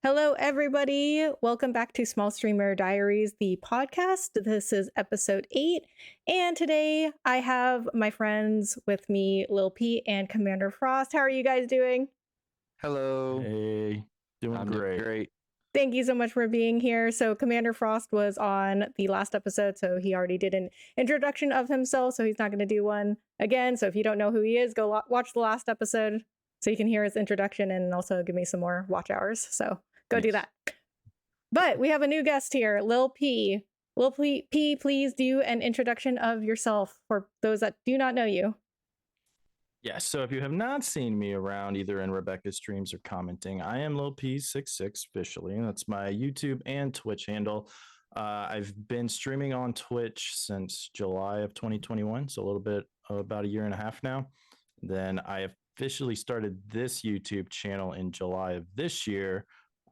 Hello, everybody. Welcome back to Small Streamer Diaries, the podcast. This is episode 8. And today I have my friends with me, Lil P and Commander Frost. How are you guys doing? Hello. Hey, doing I'm great. doing great. Thank you so much for being here. So Commander Frost was on the last episode, so he already did an introduction of himself, so he's not going to do one again. So if you don't know who he is, go watch the last episode so you can hear his introduction and also give me some more watch hours. So go do that. But we have a new guest here, Lil P. Lil P, please do an introduction of yourself for those that do not know you. Yeah, so if you have not seen me around either in Rebecca's streams or commenting, I am Lil P66 officially. That's my YouTube and Twitch handle. I've been streaming on Twitch since July of 2021, so a little bit about a year and a half now. Then I officially started this YouTube channel in July of this year.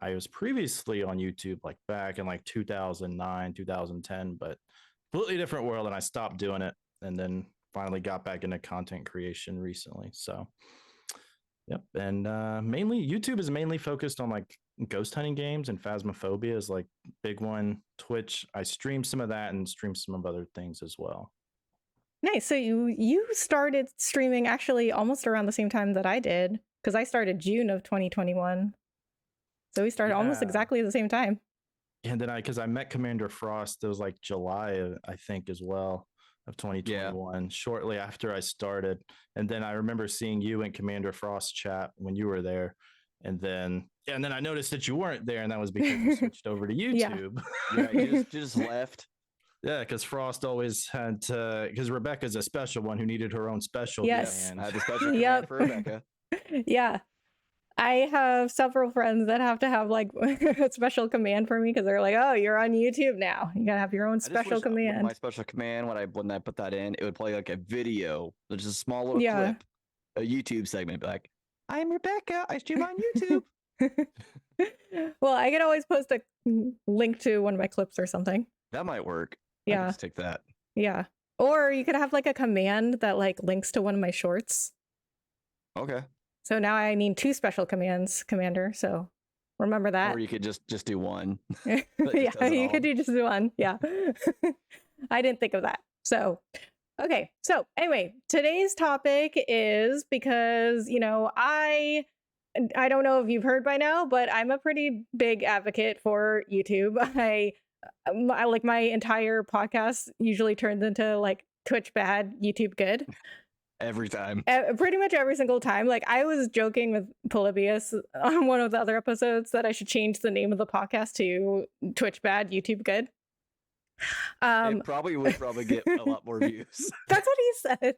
I was previously on YouTube like back in like 2009, 2010, but completely different world, and I stopped doing it and then finally got back into content creation recently. So yep. And mainly YouTube is mainly focused on like ghost hunting games, and Phasmophobia is like big one. Twitch, I stream some of that and stream some of other things as well. Nice. So you started streaming actually almost around the same time that I did, because I started June of 2021. So we started almost exactly the same time. And then because I met Commander Frost, it was like July, I think, as well, of 2021, shortly after I started. And then I remember seeing you and Commander Frost chat when you were there. And then I noticed that you weren't there, and that was because you switched over to YouTube. You just left. Yeah, because Frost always had to, because Rebecca's a special one who needed her own special. Yes. And I had the special command for Rebecca. Yeah. I have several friends that have to have like a special command for me because they're like, "Oh, you're on YouTube now. You gotta have your own special command." My special command, when I put that in, it would play like a video, just a small little clip, a YouTube segment, like, "I'm Rebecca. I stream on YouTube." Well, I can always post a link to one of my clips or something. That might work. Yeah, I just take that. Yeah, or you could have like a command that like links to one of my shorts. Okay. So now I need 2 special commands, Commander. So remember that. Or you could just do one. Yeah, you could do just one. Yeah. I didn't think of that. So, okay. So anyway, today's topic is because, I don't know if you've heard by now, but I'm a pretty big advocate for YouTube. I like my entire podcast usually turns into like Twitch bad, YouTube good. Every time. Pretty much every single time. Like I was joking with Polybius on one of the other episodes that I should change the name of the podcast to Twitch Bad, YouTube Good. It probably would get a lot more views. That's what he said.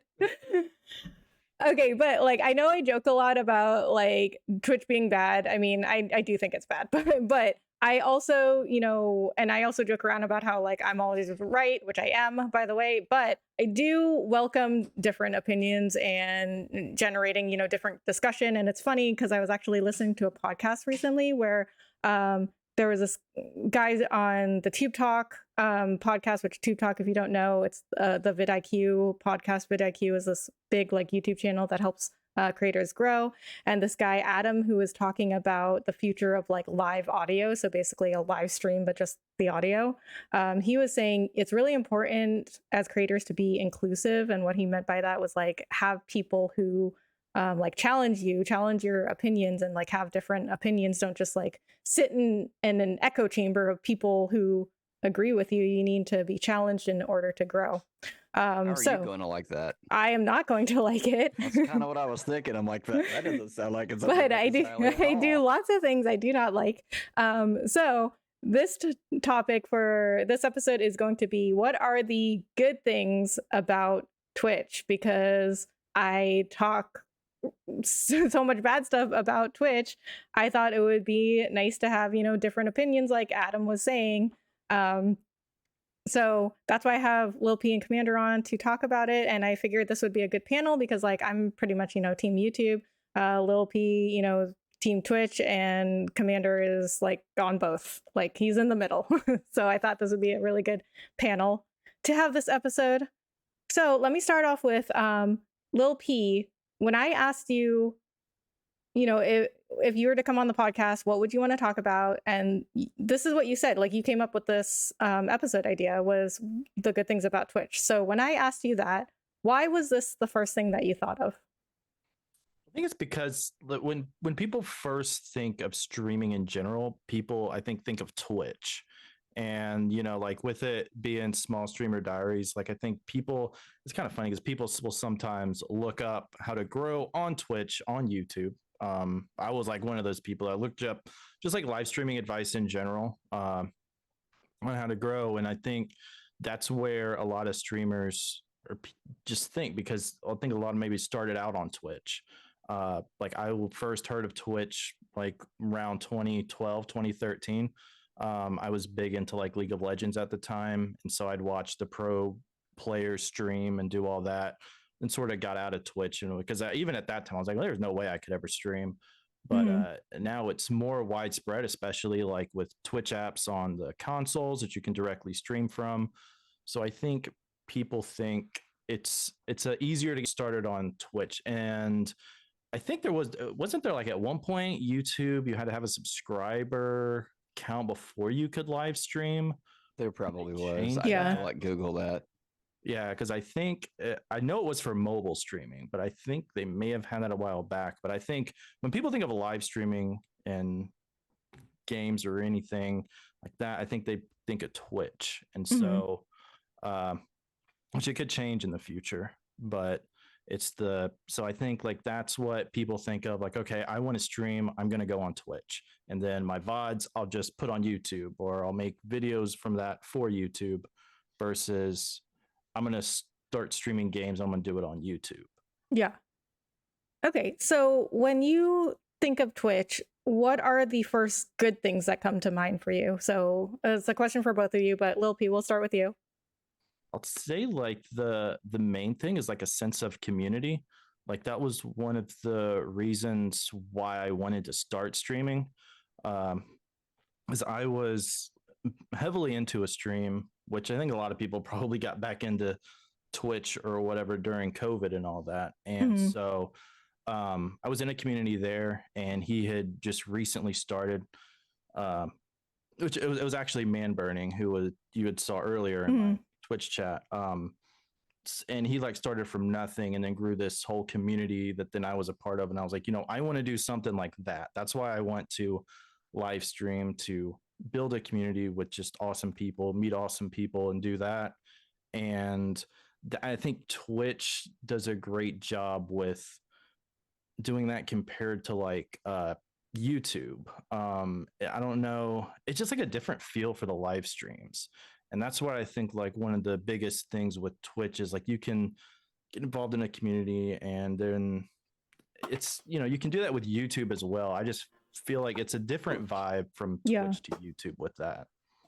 Okay, but like I know I joke a lot about like Twitch being bad. I mean, I do think it's bad, but I also, and I also joke around about how like I'm always right, which I am, by the way, but I do welcome different opinions and generating, different discussion. And it's funny because I was actually listening to a podcast recently where there was this guy on the Tube Talk podcast, which Tube Talk, if you don't know, it's the vidIQ podcast. vidIQ is this big like YouTube channel that helps creators grow. And this guy, Adam, who was talking about the future of like live audio. So basically a live stream, but just the audio. He was saying it's really important as creators to be inclusive. And what he meant by that was like have people who like challenge your opinions and like have different opinions. Don't just like sit in an echo chamber of people who agree with you. You need to be challenged in order to grow. How are you going to like that? I am not going to like it. That's kind of what I was thinking. I'm like, that doesn't sound like it's. But I do lots of things I do not like. So this topic for this episode is going to be what are the good things about Twitch? Because I talk so much bad stuff about Twitch. I thought it would be nice to have, different opinions like Adam was saying. So that's why I have Lil P and Commander on to talk about it. And I figured this would be a good panel because like I'm pretty much, team YouTube, Lil P, team Twitch, and Commander is like on both, like he's in the middle. So I thought this would be a really good panel to have this episode. So let me start off with Lil P. When I asked you, if you were to come on the podcast, what would you want to talk about? And this is what you said. Like, you came up with this episode idea was the good things about Twitch. So when I asked you that, why was this the first thing that you thought of? I think it's because when people first think of streaming in general, people I think of Twitch. And like with it being Small Streamer Diaries, like I think people, it's kind of funny because people will sometimes look up how to grow on Twitch on YouTube. I was like one of those people. I looked up just like live streaming advice in general, on how to grow, and I think that's where a lot of streamers just think, because I think a lot of maybe started out on Twitch. Like I first heard of Twitch like around 2012, 2013. I was big into like League of Legends at the time, and so I'd watch the pro players stream and do all that, and sort of got out of Twitch. And because even at that time, I was like, well, there's no way I could ever stream. But now it's more widespread, especially like with Twitch apps on the consoles that you can directly stream from. So I think people think it's easier to get started on Twitch. And I think wasn't there like at one point YouTube you had to have a subscriber count before you could live stream? There probably was. changed I'd have Yeah. to like Google that. Yeah, because I think I know it was for mobile streaming, but I think they may have had that a while back. But I think when people think of live streaming and games or anything like that, I think they think of Twitch, and so which it could change in the future. But so I think like that's what people think of. Like, okay, I want to stream, I'm going to go on Twitch, and then my VODs I'll just put on YouTube, or I'll make videos from that for YouTube, versus I'm going to start streaming games. I'm going to do it on YouTube. Yeah. Okay. So when you think of Twitch, what are the first good things that come to mind for you? So it's a question for both of you, but Lil P, we'll start with you. I'll say like the main thing is like a sense of community. Like that was one of the reasons why I wanted to start streaming. Because I was heavily into a stream, which I think a lot of people probably got back into Twitch or whatever during COVID and all that. And so I was in a community there, and he had just recently started, which it was actually Man Burning, who you had saw earlier in my Twitch chat. And he like started from nothing and then grew this whole community that then I was a part of. And I was like, I want to do something like that. That's why I want to live stream, to build a community with just awesome people, meet awesome people, and do that. And I think Twitch does a great job with doing that compared to like YouTube. I don't know. It's just like a different feel for the live streams. And that's what I think like one of the biggest things with Twitch is like you can get involved in a community, and then it's, you can do that with YouTube as well. I just feel like it's a different vibe from Twitch to YouTube with that.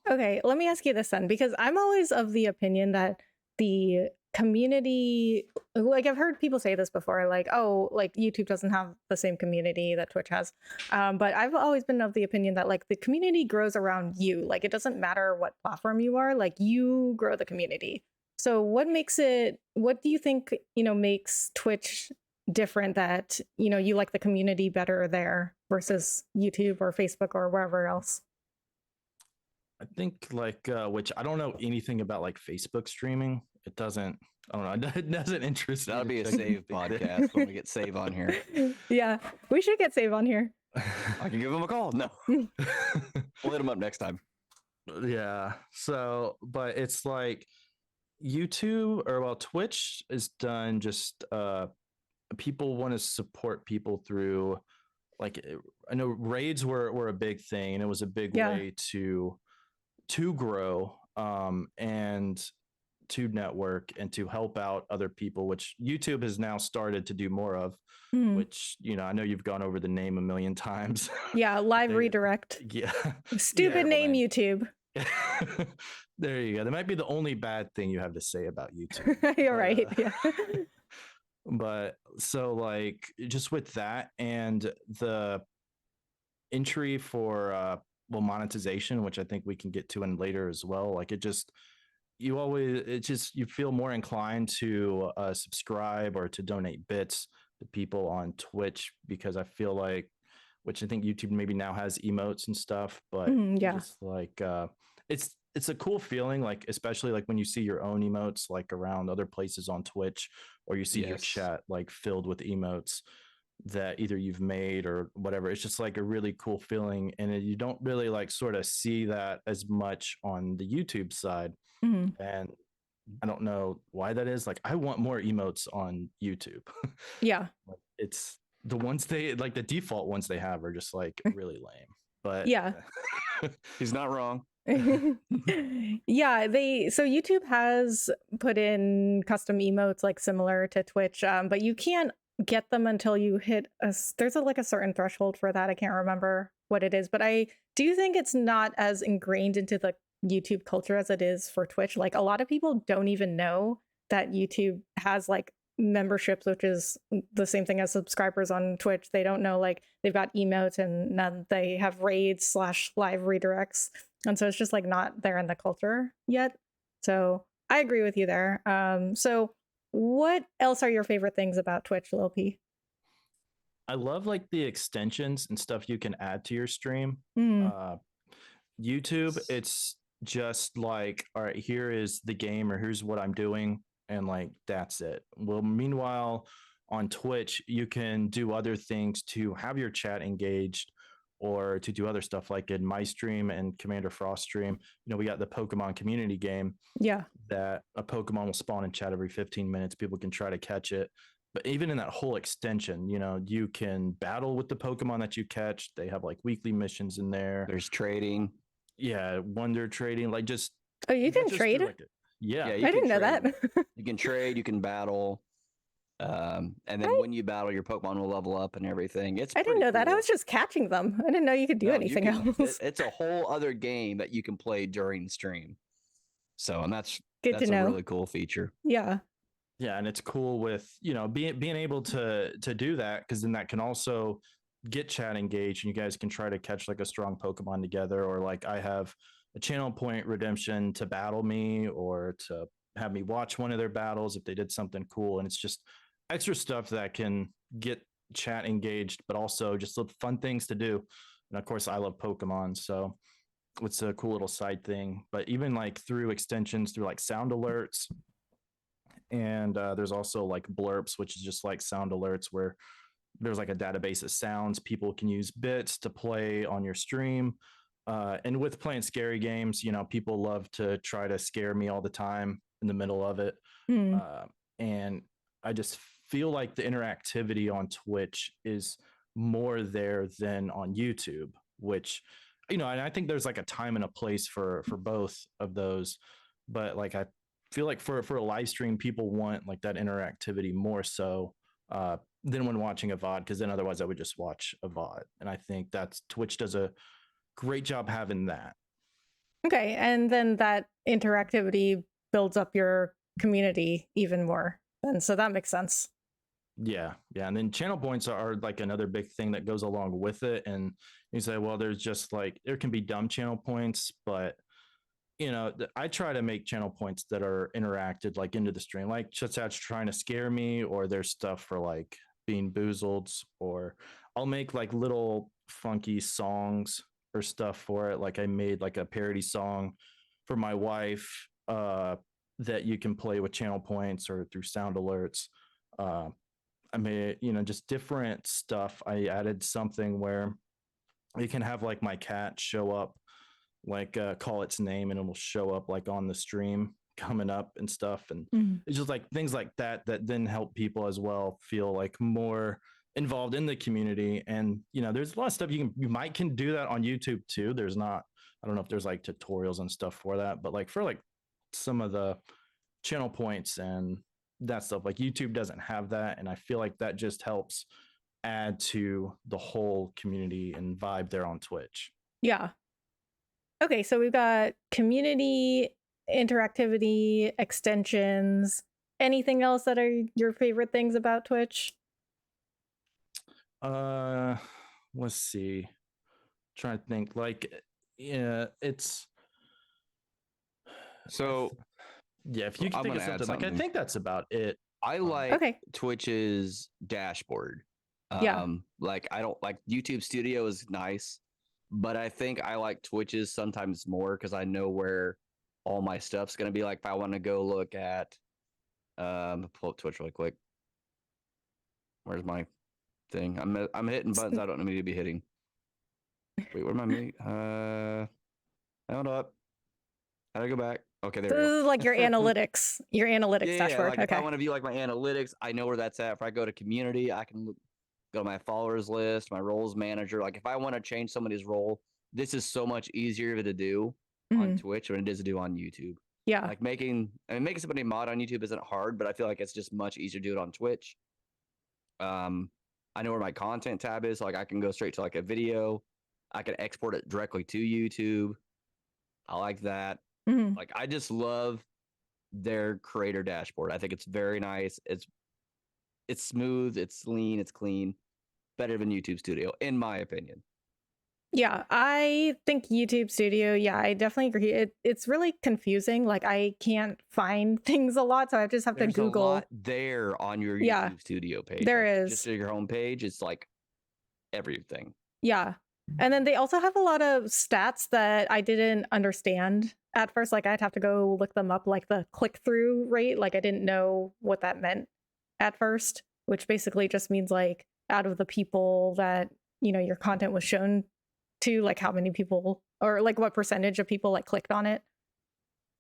Okay, let me ask you this then, because I'm always of the opinion that the community, like I've heard people say this before, like, oh, like YouTube doesn't have the same community that Twitch has. But I've always been of the opinion that like the community grows around you. Like it doesn't matter what platform you are, like you grow the community. So what do you think, makes Twitch different, that, you like the community better there versus YouTube or Facebook or wherever else? I think like which I don't know anything about like Facebook streaming. It doesn't, I don't know. It doesn't interest me. That'll be a Save podcast when we get Save on here. Yeah, we should get Save on here. I can give him a call. No, we'll hit him up next time. Yeah. So, but it's like Twitch is done just people want to support people through, like, I know raids were a big thing, and it was a big way to grow and to network and to help out other people, which YouTube has now started to do more of, which, I know you've gone over the name a million times. Yeah, live redirect. Yeah. Stupid name, YouTube. There you go. That might be the only bad thing you have to say about YouTube. You're right. Yeah. But so like just with that and the entry for monetization, which I think we can get to in later as well, like you feel more inclined to subscribe or to donate bits to people on Twitch, because I feel like which I think YouTube maybe now has emotes and stuff, but Yeah. just like it's a cool feeling, like especially like when you see your own emotes like around other places on Twitch, or you see your Yes. chat like filled with emotes that either you've made or whatever. It's just like a really cool feeling, and you don't really like sort of see that as much on the YouTube side. And I don't know why that is. Like, I want more emotes on YouTube. Yeah. It's the ones they like, the default ones they have are just like really lame. But Yeah. He's not wrong. Yeah, so YouTube has put in custom emotes like similar to Twitch, but you can't get them until you hit there's like a certain threshold for that. I can't remember what it is, but I do think it's not as ingrained into the YouTube culture as it is for Twitch. Like a lot of people don't even know that YouTube has like memberships, which is the same thing as subscribers on Twitch. They don't know like they've got emotes and then they have raids / live redirects. And so it's just like not there in the culture yet. So I agree with you there. So what else are your favorite things about Twitch, Lil P? I love like the extensions and stuff you can add to your stream. YouTube, it's just like, all right, here is the game, or here's what I'm doing, and like that's it. Well, meanwhile, on Twitch, you can do other things to have your chat engaged or to do other stuff like in my stream and Commander Frost stream. We got the Pokemon community game. Yeah. That a Pokemon will spawn in chat every 15 minutes. People can try to catch it. But even in that whole extension, you can battle with the Pokemon that you catch. They have like weekly missions in there. There's trading. Yeah, wonder trading, like just you can trade. Like yeah, I didn't know that. You can trade. You can battle. And then when you battle, your Pokemon will level up and everything. I didn't know that. Cool. I was just catching them. I didn't know you could do anything else. It's a whole other game that you can play during stream. So, and that's good to know. A really cool feature. Yeah. Yeah, and it's cool with being able to do that, because then that can also get chat engaged, and you guys can try to catch like a strong Pokemon together, or like I have a channel point redemption to battle me or to have me watch one of their battles if they did something cool, and it's just extra stuff that can get chat engaged, but also just fun things to do. And of course, I love Pokemon, so it's a cool little side thing. But even like through extensions, through like sound alerts, and there's also like blurps, which is just like sound alerts where there's like a database of sounds people can use bits to play on your stream. And with playing scary games, people love to try to scare me all the time in the middle of it. And I just feel like the interactivity on Twitch is more there than on YouTube, which, and I think there's like a time and a place for both of those. But like, I feel like for a live stream, people want like that interactivity more so than when watching a VOD, because then otherwise I would just watch a VOD. And I think that's Twitch does a great job having that. Okay, and then that interactivity builds up your community even more. And so that makes sense. Yeah. And then channel points are like another big thing that goes along with it. And you say, well, there's just like, there can be dumb channel points, but I try to make channel points that are interacted like into the stream, like just that's trying to scare me, or there's stuff for like being boozled, or I'll make like little funky songs or stuff for it. Like I made like a parody song for my wife that you can play with channel points or through sound alerts. I made, just different stuff. I added something where you can have like my cat show up, like call its name, and it will show up like on the stream coming up and stuff. And it's just like things like that then help people as well feel like more involved in the community. And there's a lot of stuff you might can do that on YouTube too. There's not, I don't know if there's like tutorials and stuff for that, but like for like some of the channel points and that stuff, like YouTube doesn't have that, and I feel like that just helps add to the whole community and vibe there on Twitch. Yeah. Okay, so we've got community, interactivity, extensions. Anything else that are your favorite things about Twitch? Let's see. Trying to think. Like, yeah, it's so. Yeah, if you can think of something, like I think that's about it. I like Twitch's dashboard. Yeah. Like I don't like YouTube Studio is nice, but I think I like Twitch's sometimes more because I know where all my stuff's gonna be. Like if I want to go look at pull up Twitch really quick. Where's my thing? I'm hitting buttons I don't need to be hitting. Wait, where am I meeting? Hold up. How do I go back? Okay, there So we this go. is like your analytics Yeah. dashboard. Like if I Okay. want to view like my analytics, I know where that's at. If I go to community, I can go to my followers list, my roles manager. Like if I want to change somebody's role, this is so much easier to do on Mhm. Twitch than it is to do on YouTube. Yeah. Like making somebody mod on YouTube isn't hard, but I feel like it's just much easier to do it on Twitch. I know where my content tab is, so like I can go straight to like a video. I can export it directly to YouTube. I like that. Mhm. Like I just love their creator dashboard. I think it's very nice. It's smooth, it's lean, it's clean. Better than YouTube Studio, in my opinion. Yeah, I think YouTube Studio, yeah, I definitely agree. It's really confusing. Like I can't find things a lot, so I just have to There's a Google. lot there on your Yeah, YouTube Studio page. there Like is. just your homepage, it's like everything. Yeah. And then they also have a lot of stats that I didn't understand at first. Like I'd have to go look them up, like the click-through rate. Like I didn't know what that meant at first, which basically just means like out of the people that, your content was shown to, like how many people or like what percentage of people like clicked on it.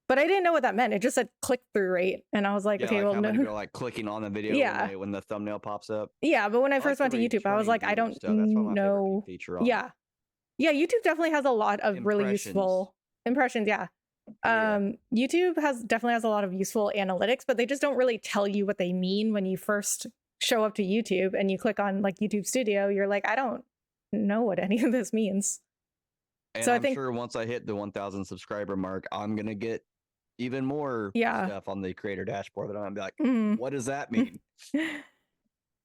But I didn't know what that meant. It just said click-through rate. And I was like, Yeah, okay, like well, how many no. people are like clicking on the video Yeah. when the thumbnail pops up. Yeah. But when I I like first the went to YouTube, I was returning like, I viewer don't stuff. That's one of my favorite know. feature on Yeah. Yeah. YouTube definitely has a lot of really Impressions. useful impressions. Yeah. Yeah. YouTube definitely has a lot of useful analytics, but they just don't really tell you what they mean when you first show up to YouTube and you click on like YouTube Studio. You're like, I don't know what any of this means. And So I I'm think sure once I hit the 1,000 subscriber mark, I'm gonna get even more Yeah. stuff on the creator dashboard that I'm gonna be like, Mhm. what does that mean?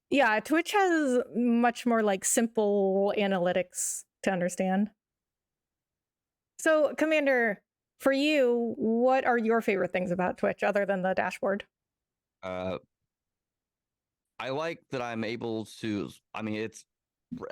Yeah, Twitch has much more like simple analytics to understand. So, Commander, for you, what are your favorite things about Twitch other than the dashboard? I like that I'm able to. I mean, it's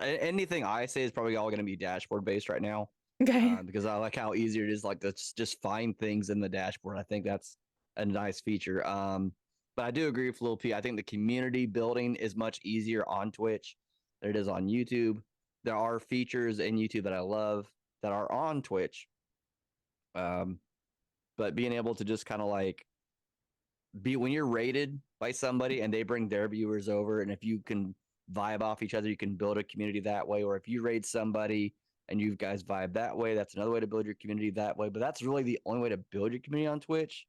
anything I say is probably all going to be dashboard based right now. Okay. Because I like how easier it is, like to just find things in the dashboard. I think that's a nice feature. But I do agree with Lil P. I think the community building is much easier on Twitch than it is on YouTube. There are features in YouTube that I love that are on Twitch. But being able to just kind of like be when you're rated by somebody and they bring their viewers over, and if you can vibe off each other, you can build a community that way. Or if you raid somebody and you guys vibe that way, that's another way to build your community that way. But that's really the only way to build your community on Twitch.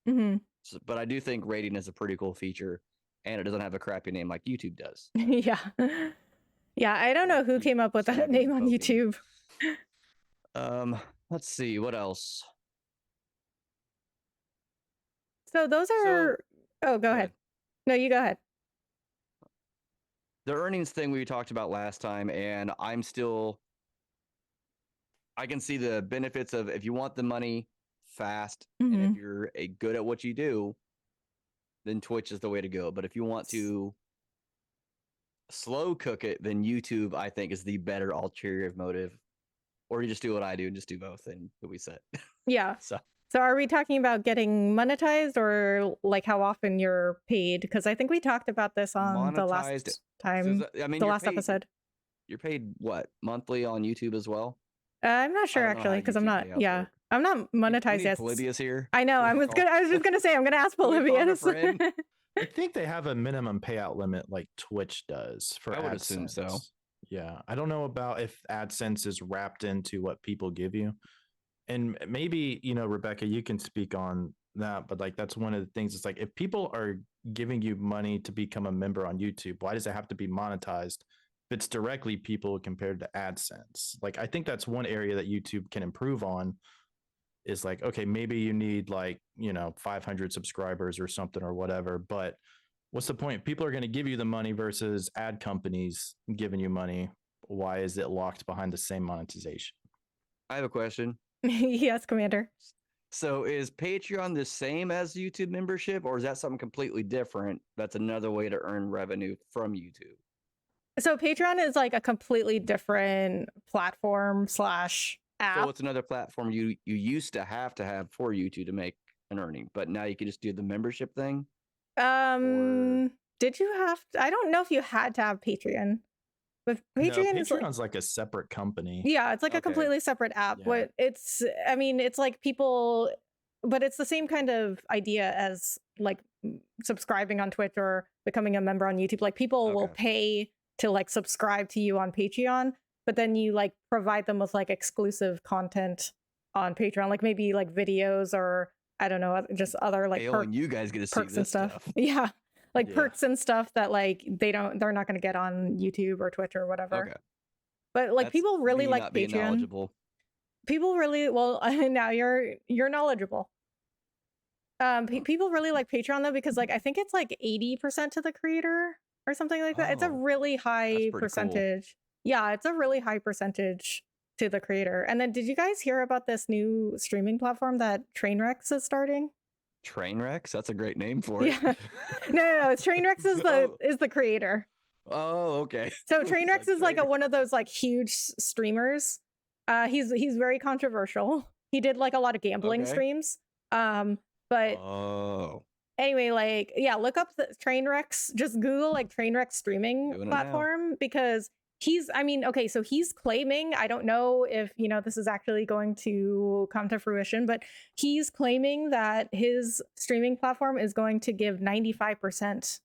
Mm-hmm. So, but I do think rating is a pretty cool feature, and it doesn't have a crappy name like YouTube does. Yeah. Yeah, I don't know who came up with that Snagging name and on poking. YouTube. Let's see what else. So those are. Oh, go ahead. No, you go ahead. The earnings thing we talked about last time, and I can see the benefits of if you want the money fast, and if you're good at what you do, then Twitch is the way to go. But if you want to slow cook it, then YouTube, I think, is the better ulterior motive. Or you just do what I do and just do both, and you'll be set. Yeah. So are we talking about getting monetized or like how often you're paid? Because I think we talked about this on the last time, I mean, the last episode. You're paid what, monthly on YouTube as well? I'm not sure actually, because I'm not. Yeah, I'm not monetized yet. Polybius here. I know. I was just gonna say I'm gonna ask Polybius. I think they have a minimum payout limit like Twitch does for AdSense. I would assume so. Yeah, I don't know about if AdSense is wrapped into what people give you, and maybe Rebecca, you can speak on that. But like that's one of the things. It's like if people are giving you money to become a member on YouTube, why does it have to be monetized? If it's directly people compared to AdSense, like I think that's one area that YouTube can improve on. Is like, okay, maybe you need like 500 subscribers or something or whatever, but what's the point? People are going to give you the money versus ad companies giving you money. Why is it locked behind the same monetization? I have a question. Yes, Commander. So is Patreon the same as YouTube membership, or is that something completely different? That's another way to earn revenue from YouTube. So Patreon is like a completely different platform slash app. So it's another platform you used to have for YouTube to make an earning, but now you can just do the membership thing. Did you have I don't know if you had to have Patreon. But No, Patreon is Patreon's like a separate company. yeah, it's like a Okay. completely separate app. Yeah. What it's I mean, it's like people but it's the same kind of idea as like subscribing on Twitch or becoming a member on YouTube. Like people will Okay. pay to like subscribe to you on Patreon, but then you like provide them with like exclusive content on Patreon, like maybe like videos or I don't know, just other like Hey, only you guys get to see perks and this stuff. Yeah. Like Yeah. perks and stuff that like they're not going to get on YouTube or Twitch or whatever. Okay. But like That's people really me like not being Patreon. knowledgeable. People really well now you're knowledgeable. People really like Patreon though because like I think it's like 80% to the creator or something like that. It's a Oh, really high pretty cool. percentage. Yeah, it's a really high percentage to the creator. And then did you guys hear about this new streaming platform that Trainwrecks is starting? Trainwrecks? That's a great name for it. Yeah. No. Trainwrecks is the creator. Oh, okay. So Trainwrecks is like one of those like huge streamers. He's very controversial. He did like a lot of gambling streams. But oh, anyway, like yeah, look up the Trainwrecks. Just Google like Trainwreck streaming platform because he's claiming, I don't know if this is actually going to come to fruition, but he's claiming that his streaming platform is going to give 95%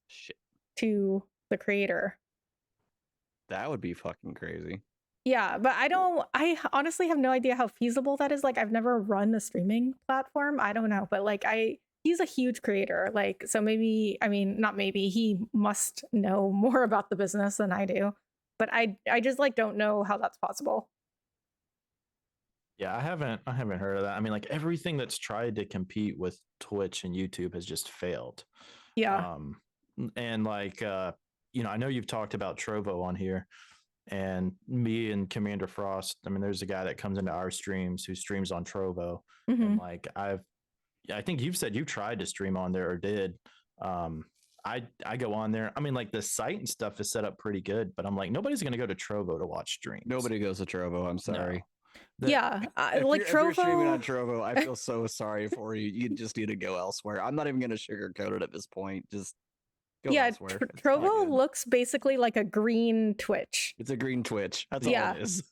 to the creator. That would be fucking crazy. Yeah, but I honestly have no idea how feasible that is. Like I've never run a streaming platform. I don't know, but like he's a huge creator. Like so maybe, I mean, not maybe, he must know more about the business than I do. But I just like don't know how that's possible. Yeah, I haven't heard of that. I mean, like everything that's tried to compete with Twitch and YouTube has just failed. Yeah. And like I know you've talked about Trovo on here, and me and Commander Frost. I mean, there's a guy that comes into our streams who streams on Trovo, and like I think you've said you tried to stream on there or did. I go on there. I mean, like the site and stuff is set up pretty good, but I'm like, nobody's going to go to Trovo to watch streams. Nobody goes to Trovo. I'm sorry. No. Yeah, like if Trovo. you're streaming on Trovo, I feel so sorry for you. You just need to go elsewhere. I'm not even going to sugarcoat it at this point. Just go elsewhere. Trovo looks basically like a green Twitch. It's a green Twitch. That's all it is.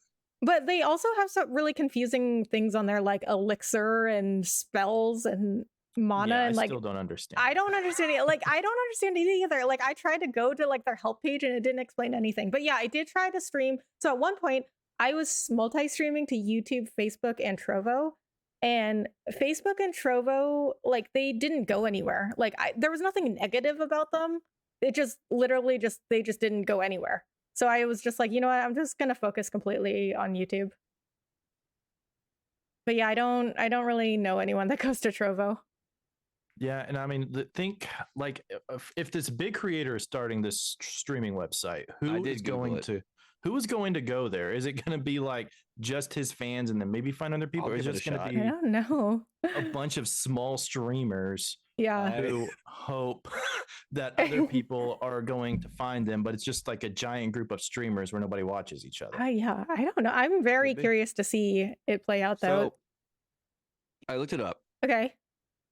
But they also have some really confusing things on there, like elixir and spells and mana. Yeah, and like, still don't understand. I don't understand it. Like, I don't understand it either. Like, I tried to go to like their help page and it didn't explain anything. But yeah, I did try to stream. So at one point, I was multi-streaming to YouTube, Facebook, and Trovo. And Facebook and Trovo, like, they didn't go anywhere. Like, there was nothing negative about them. It just literally they just didn't go anywhere. So I was just like, you know what? I'm just gonna focus completely on YouTube. But yeah, I don't really know anyone that goes to Trovo. Yeah, and I mean, think like if this big creator is starting this streaming website, who is going to go there? Is it going to be like just his fans and then maybe find other people? Or is it just going to be I don't know. a bunch of small streamers who hope that other people are going to find them, but it's just like a giant group of streamers where nobody watches each other. Yeah, I don't know. I'm very curious to see it play out though. So, I looked it up. Okay.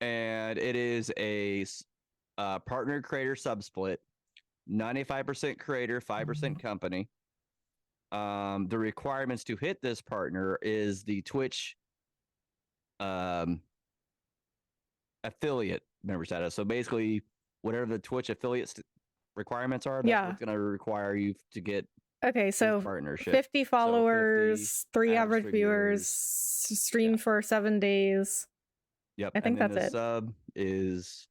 And it is a partner creator subsplit, 95% creator, 5% company. The requirements to hit this partner is the Twitch affiliate member status. So basically, whatever the Twitch affiliate requirements are, that's what's going to require you to get. Okay, so partnership. 50 followers, 3 average viewers, stream for 7 days. Yep, I think that's it. Sub is,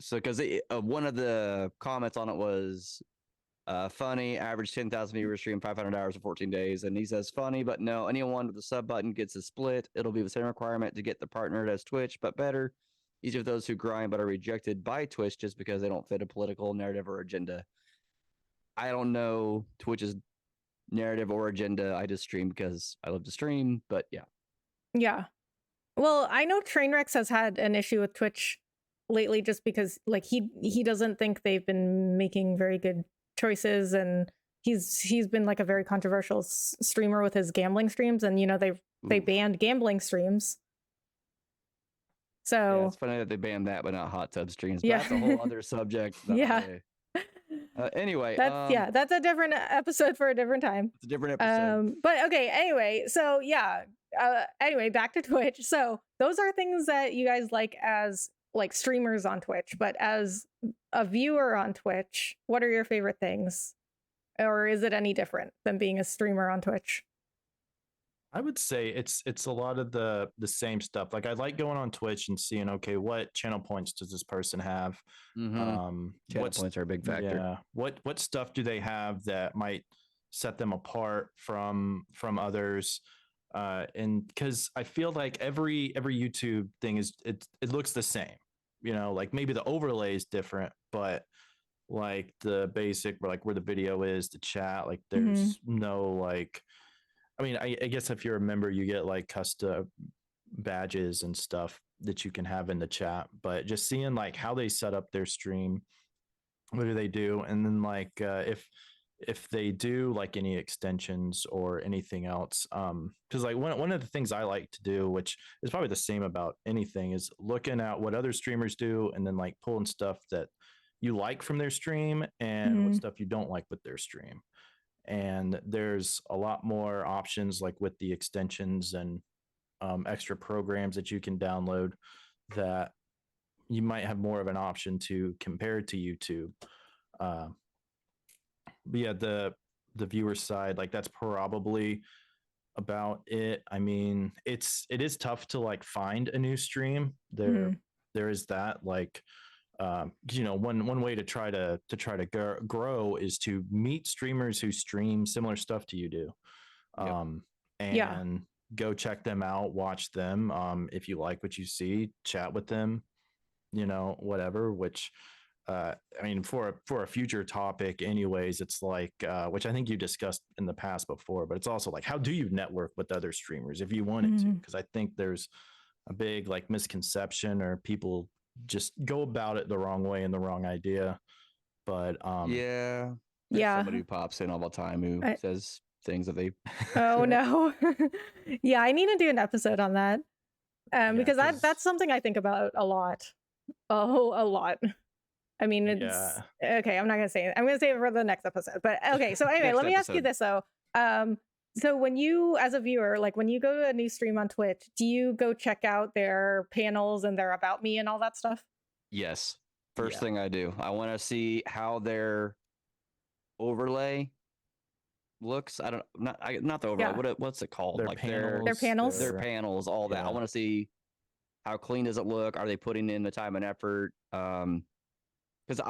so because one of the comments on it was funny, average 10,000 viewers, stream 500 hours in 14 days. And he says funny, but no, anyone with the sub button gets a split. It'll be the same requirement to get the partnered as Twitch, but better. Each of those who grind but are rejected by Twitch just because they don't fit a political narrative or agenda. I don't know Twitch's narrative or agenda. I just stream because I love to stream, but yeah. Yeah. Well, I know Trainwrecks has had an issue with Twitch lately just because like he doesn't think they've been making very good choices, and he's been like a very controversial streamer with his gambling streams, and they Oof. banned gambling streams. Yeah, So it's funny that they banned that, but not hot tub streams. But yeah, that's a whole other subject. That yeah. anyway, That's a different episode for a different time. it's a different episode. But okay, anyway, so yeah. Anyway, back to Twitch. So those are things that you guys like as like streamers on Twitch, but as a viewer on Twitch, what are your favorite things? Or is it any different than being a streamer on Twitch? I would say it's a lot of the same stuff. Like I like going on Twitch and seeing, okay, what channel points does this person have? Channel points are a big factor. Yeah. What stuff do they have that might set them apart from others? And because I feel like every YouTube thing it looks the same. Like maybe the overlay is different, but like the basic, like where the video is, the chat, like there's no like. I mean, I guess if you're a member, you get like custom badges and stuff that you can have in the chat. But just seeing like how they set up their stream, what do they do, and then like if they do like any extensions or anything else, because like one of the things I like to do, which is probably the same about anything, is looking at what other streamers do and then like pulling stuff that you like from their stream and what stuff you don't like with their stream. And there's a lot more options like with the extensions and extra programs that you can download that you might have more of an option to compare to YouTube. But yeah, the viewer side, like that's probably about it. I mean, it is tough to like find a new stream. There is that, like one way to try to grow is to meet streamers who stream similar stuff to you do, and go check them out, watch them. If you like what you see, chat with them, whatever. Which I mean, for a future topic, anyways, it's like which I think you discussed in the past before, but it's also like, how do you network with other streamers if you wanted to? Because I think there's a big like misconception, or people just go about it the wrong way and the wrong idea. But There's somebody who pops in all the time who says things that they oh no. Yeah, I need to do an episode on that, because that's something I think about a lot. A lot. I mean, it's okay. I'm not gonna say it. I'm gonna say it for the next episode. But okay, so anyway, let me ask you this though. So when you, as a viewer, like when you go to a new stream on Twitch, do you go check out their panels and their about me and all that stuff? Yes. First thing I do, I want to see how their overlay looks. Not the overlay. What's it called? Their like panels, their panels, their panels, all that. I want to see how clean does it look. Are they putting in the time and effort? Because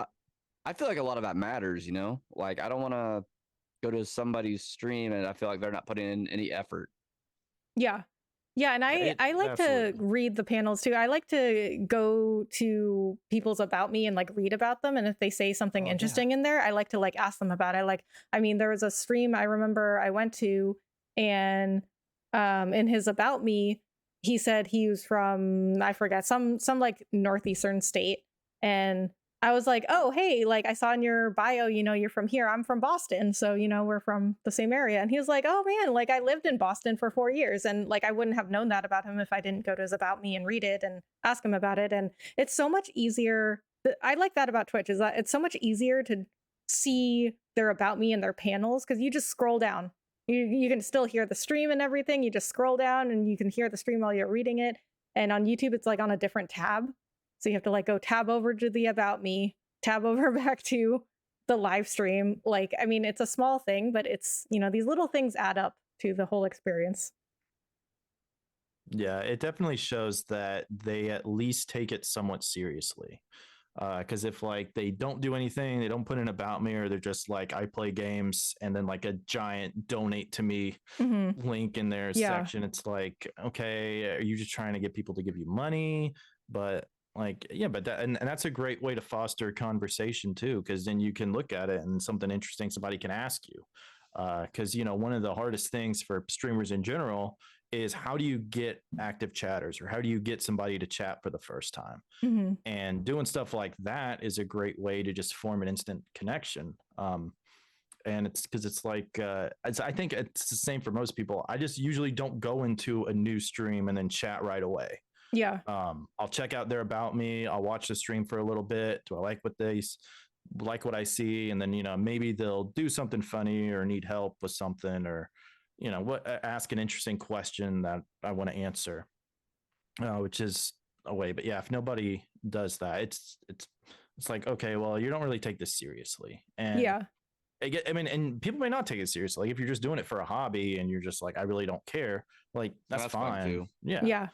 I feel like a lot of that matters. Like I don't want to go to somebody's stream and I feel like they're not putting in any effort. Yeah, and I like to read the panels too. I like to go to people's about me and like read about them, and if they say something interesting in there, I like to like ask them about it. I mean, there was a stream I remember I went to, and in his about me, he said he was from, I forget, some like northeastern state, and I was like, oh, hey, like I saw in your bio, you're from here. I'm from Boston. So, we're from the same area. And he was like, oh man, like I lived in Boston for 4 years. And like, I wouldn't have known that about him if I didn't go to his about me and read it and ask him about it. And it's so much easier. I like that about Twitch, is that it's so much easier to see their about me and their panels, because you just scroll down. You can still hear the stream and everything. You just scroll down and you can hear the stream while you're reading it. And on YouTube, it's like on a different tab. So you have to like go tab over to the about me, tab over back to the live stream. Like, I mean, it's a small thing, but it's, these little things add up to the whole experience. Yeah, it definitely shows that they at least take it somewhat seriously. Because if like they don't do anything, they don't put in about me, or they're just like, I play games, and then like a giant donate to me link in their section, it's like, okay, are you just trying to get people to give you money? But like, but and that's a great way to foster conversation too, because then you can look at it and something interesting somebody can ask you. Because one of the hardest things for streamers in general is how do you get active chatters, or how do you get somebody to chat for the first time? Mhm. And doing stuff like that is a great way to just form an instant connection. And it's because it's like I think it's the same for most people. I just usually don't go into a new stream and then chat right away. Yeah. I'll check out their about me. I'll watch the stream for a little bit. Do I like what I see? And then maybe they'll do something funny or need help with something, or ask an interesting question that I want to answer, which is a way. But yeah, if nobody does that, it's like, okay, well, you don't really take this seriously. And Yeah. I mean, and people may not take it seriously. Like if you're just doing it for a hobby and you're just like, I really don't care, like that's fine. Too. Yeah. Yeah.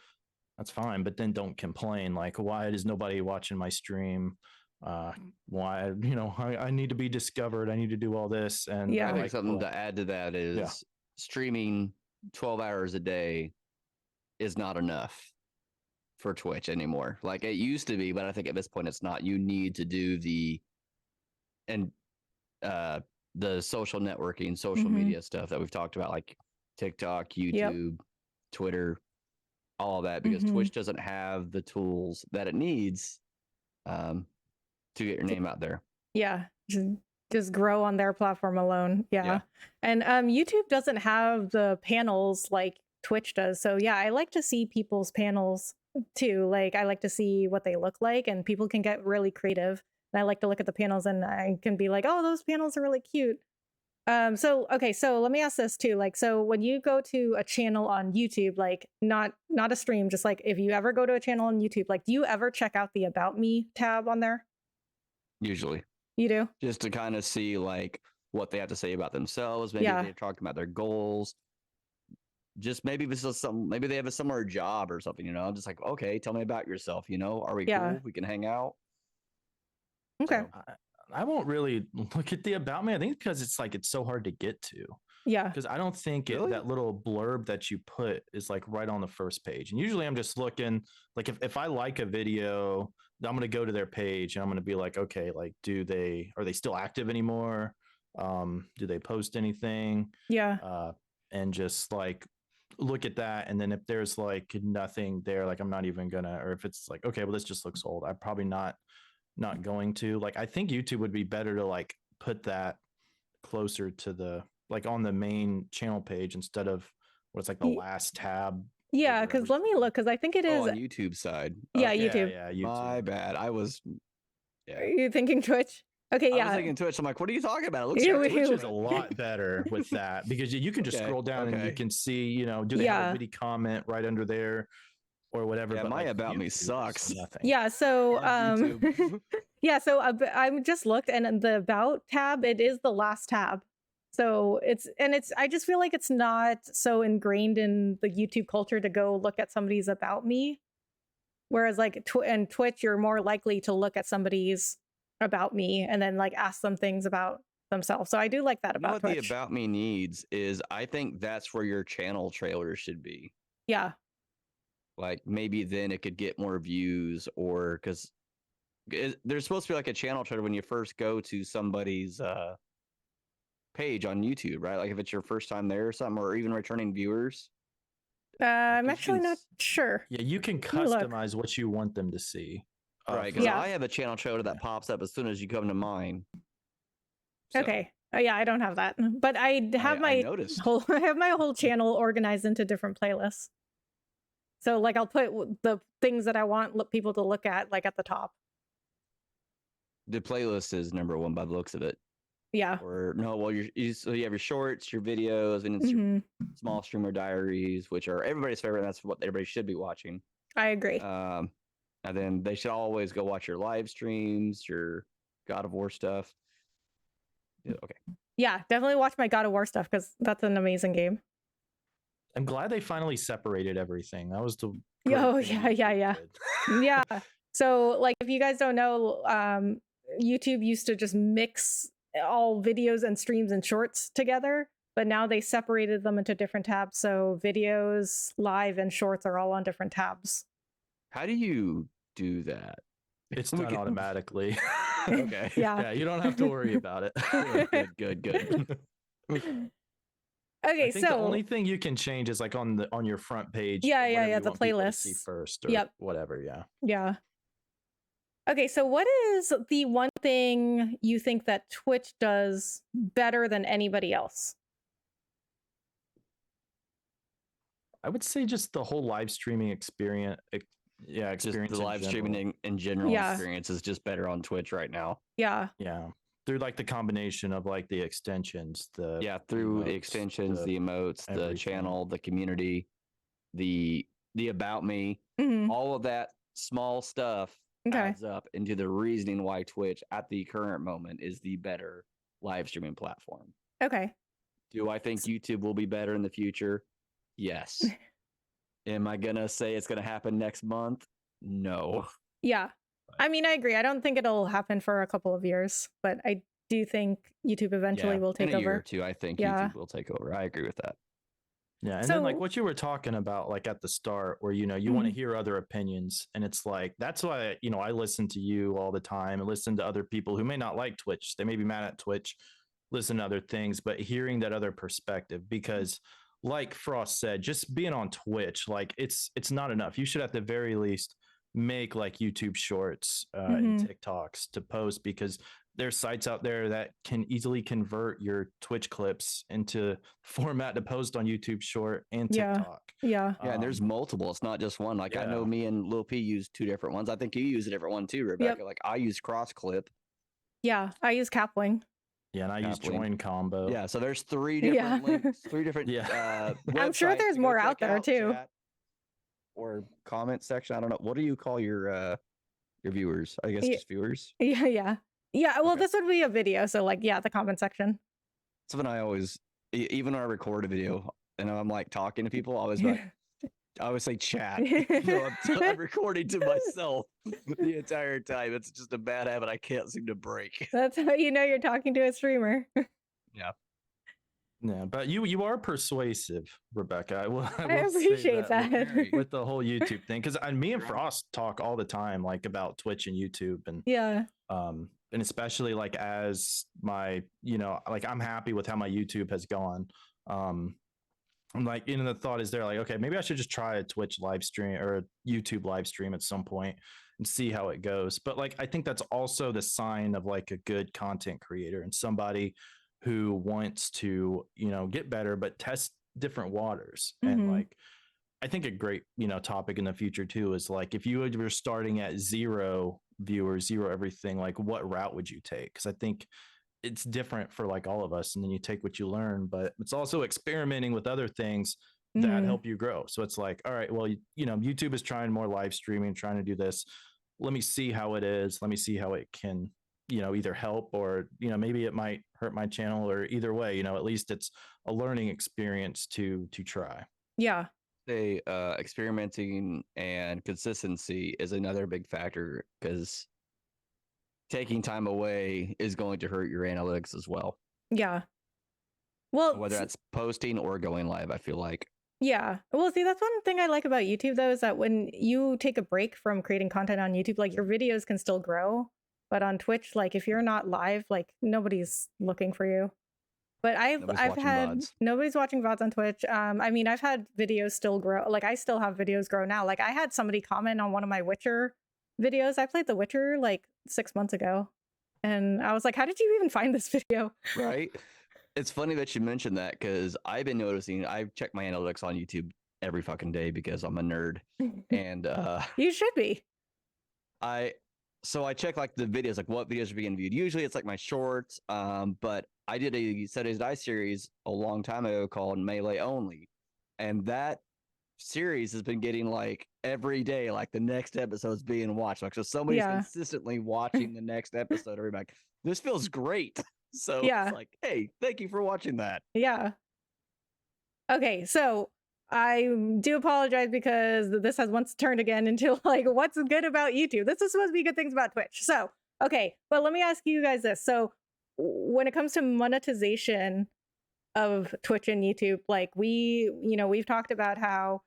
That's fine. But then don't complain. Like, why is nobody watching my stream? Why, I need to be discovered. I need to do all this. And Yeah. I think something to add to that is streaming 12 hours a day is not enough for Twitch anymore. Like it used to be, but I think at this point it's not. You need to do the social networking, social media stuff that we've talked about, like TikTok, YouTube, Twitter, all of that, because Twitch doesn't have the tools that it needs to get your name out there. Yeah. Just grow on their platform alone. Yeah. And YouTube doesn't have the panels like Twitch does. So yeah, I like to see people's panels too. Like I like to see what they look like, and people can get really creative. And I like to look at the panels and I can be like, oh, those panels are really cute. So let me ask this too. Like, so when you go to a channel on YouTube, like not a stream, just like if you ever go to a channel on YouTube, like do you ever check out the About Me tab on there? Usually. You do? Just to kind of see like what they have to say about themselves. Maybe they're talking about their goals. Just maybe this is maybe they have a summer job or something, I'm just like, okay, tell me about yourself. Are we cool? We can hang out. Okay. So, I won't really look at the About Me. I think because it's so hard to get to. Yeah. Because I don't think that little blurb that you put is like right on the first page. And usually I'm just looking, like if I like a video, I'm going to go to their page and I'm going to be like, okay, like are they still active anymore? Do they post anything? Yeah. And just like look at that. And then if there's like nothing there, like I'm not even gonna, or if it's like, okay, well, this just looks old, I'm probably not going to. Like I think YouTube would be better to like put that closer to the like on the main channel page instead of what's like the last tab. Yeah, because let me look, because I think it is on YouTube side. Yeah, YouTube. Yeah, YouTube. My bad. I was. Are you thinking Twitch? Okay, yeah. I was thinking Twitch. I'm like, what are you talking about? It looks like Twitch is a lot better with that, because you can just scroll down and you can see, do they have a witty comment right under there or whatever? Yeah, but my like, About Me YouTube sucks. Yeah, so yeah, so I just looked, and the About tab, it is the last tab. So it's I just feel like it's not so ingrained in the YouTube culture to go look at somebody's About Me. Whereas like Twitch, you're more likely to look at somebody's About Me and then like ask them things about themselves. So I do like that about Twitch. What the About Me needs is, I think that's where your channel trailer should be. Yeah. Like maybe then it could get more views, or because there's supposed to be like a channel trailer when you first go to somebody's page on YouTube, right? Like if it's your first time there or something, or even returning viewers. I'm actually not sure. Yeah, you can customize what you want them to see. Right, because I have a channel trailer that pops up as soon as you come to mine. So. Okay. Yeah, I don't have that, but I have I have my whole channel organized into different playlists. So like I'll put the things that I want people to look at like at the top. The playlist is number one by the looks of it. Yeah. Or no, well, so you have your shorts, your videos, and it's your small streamer diaries, which are everybody's favorite. And that's what everybody should be watching. I agree. And then they should always go watch your live streams, your God of War stuff. Yeah, okay. Yeah, definitely watch my God of War stuff, because that's an amazing game. I'm glad they finally separated everything. That was the yeah. So like if you guys don't know, YouTube used to just mix all videos and streams and shorts together, but now they separated them into different tabs. So videos, live, and shorts are all on different tabs. How do you do that? It's done automatically. Okay. Yeah, you don't have to worry about it. Good. Okay, I think the so only thing you can change is like on your front page. yeah, whatever you the want people to see playlists. first or Yep. whatever. Yeah. Yeah. Okay, so what is the one thing you think that Twitch does better than anybody else? I would say just the whole live streaming experience. Yeah, Just experience the in live general. streaming in general Yeah. experience is just better on Twitch right now. Yeah. Yeah, through like the combination of like the extensions, the Yeah, through the emotes, extensions, the emotes, the everything. channel, the community, the about me, Mhm. all of that small stuff Okay. adds up into the reasoning why Twitch at the current moment is the better live streaming platform. Okay. Do I think YouTube will be better in the future? Yes. Am I gonna say it's gonna happen next month? No. Yeah. I mean, I agree. I don't think it'll happen for a couple of years, but I do think YouTube eventually will take in a year or over. two, I think Yeah. YouTube will take over. I agree with that. Yeah, and then like So what you were talking about, like at the start, where you want to hear other opinions, and it's like that's why I listen to you all the time and listen to other people who may not like Twitch. They may be mad at Twitch, listen to other things, but hearing that other perspective, because like Frost said, just being on Twitch, like it's not enough. You should at the very least make like YouTube shorts and TikToks to post, because there's sites out there that can easily convert your Twitch clips into format to post on YouTube Short and yeah. TikTok. Yeah. Yeah, and there's multiple. It's not just one. Like I know Yeah. me and Lil P use two different ones. I think you use a different one too, Rebecca. Yep. Like I use Cross Clip. Yeah. I use Capwing. Yeah, and I use Capling. join combo. Yeah, so there's three different Yeah. links, three different Yeah. I'm sure websites there's to go more out check there too. chat or comment section. I don't know. What do you call your viewers? I guess Yeah. just viewers. Yeah. Yeah. Yeah. Well, Okay. this would be a video. So, like, yeah, the comment section. That's when I always, even when I record a video and I'm like talking to people, I always like, I always say chat. I'm recording to myself the entire time. It's just a bad habit I can't seem to break. That's how you know you're talking to a streamer. Yeah. Yeah, but you are persuasive, Rebecca. I will I say appreciate that. with the whole YouTube thing, because me and Frost talk all the time, like about Twitch and YouTube, and Yeah. and especially like as my, like I'm happy with how my YouTube has gone. I'm like, the thought is there, like, okay, maybe I should just try a Twitch live stream or a YouTube live stream at some point and see how it goes. But like, I think that's also the sign of like a good content creator and somebody who wants to, get better, but test different waters. And like, I think a great, topic in the future too is like, if you were starting at 0 viewers, 0 everything, like what route would you take? Because I think it's different for like all of us, and then you take what you learn, but it's also experimenting with other things that help you grow. So it's like, all right, well, YouTube is trying more live streaming, trying to do this. Let me see how it is. Let me see how it can, either help or, maybe it might hurt my channel, or either way, at least it's a learning experience to try. Yeah. Experimenting and consistency is another big factor, because taking time away is going to hurt your analytics as well. Yeah. Well, whether that's posting or going live, I feel like. Yeah. Well, see, that's one thing I like about YouTube, though, is that when you take a break from creating content on YouTube, like your videos can still grow. But on Twitch, like if you're not live, like nobody's looking for you. But nobody's watching VODs on Twitch. I mean, I've had videos still grow. Like I still have videos grow now. Like I had somebody comment on one of my Witcher videos. I played The Witcher like 6 months ago. And I was like, how did you even find this video? Right. It's funny that you mentioned that, because I've been noticing, I've checked my analytics on YouTube every fucking day because I'm a nerd. And you should be. So I check like the videos, like what videos are being viewed. Usually it's like my shorts. But I did a Saturday Die series a long time ago called Melee Only. And that series has been getting like every day, like the next episode's being watched. Like, so somebody's consistently watching the next episode. Everybody like, this feels great. So it's like, hey, thank you for watching that. Yeah. Okay, so I do apologize because this has once turned again into like, what's good about YouTube? This is supposed to be good things about Twitch. So, okay, but let me ask you guys this. So when it comes to monetization of Twitch and YouTube, like we've talked about how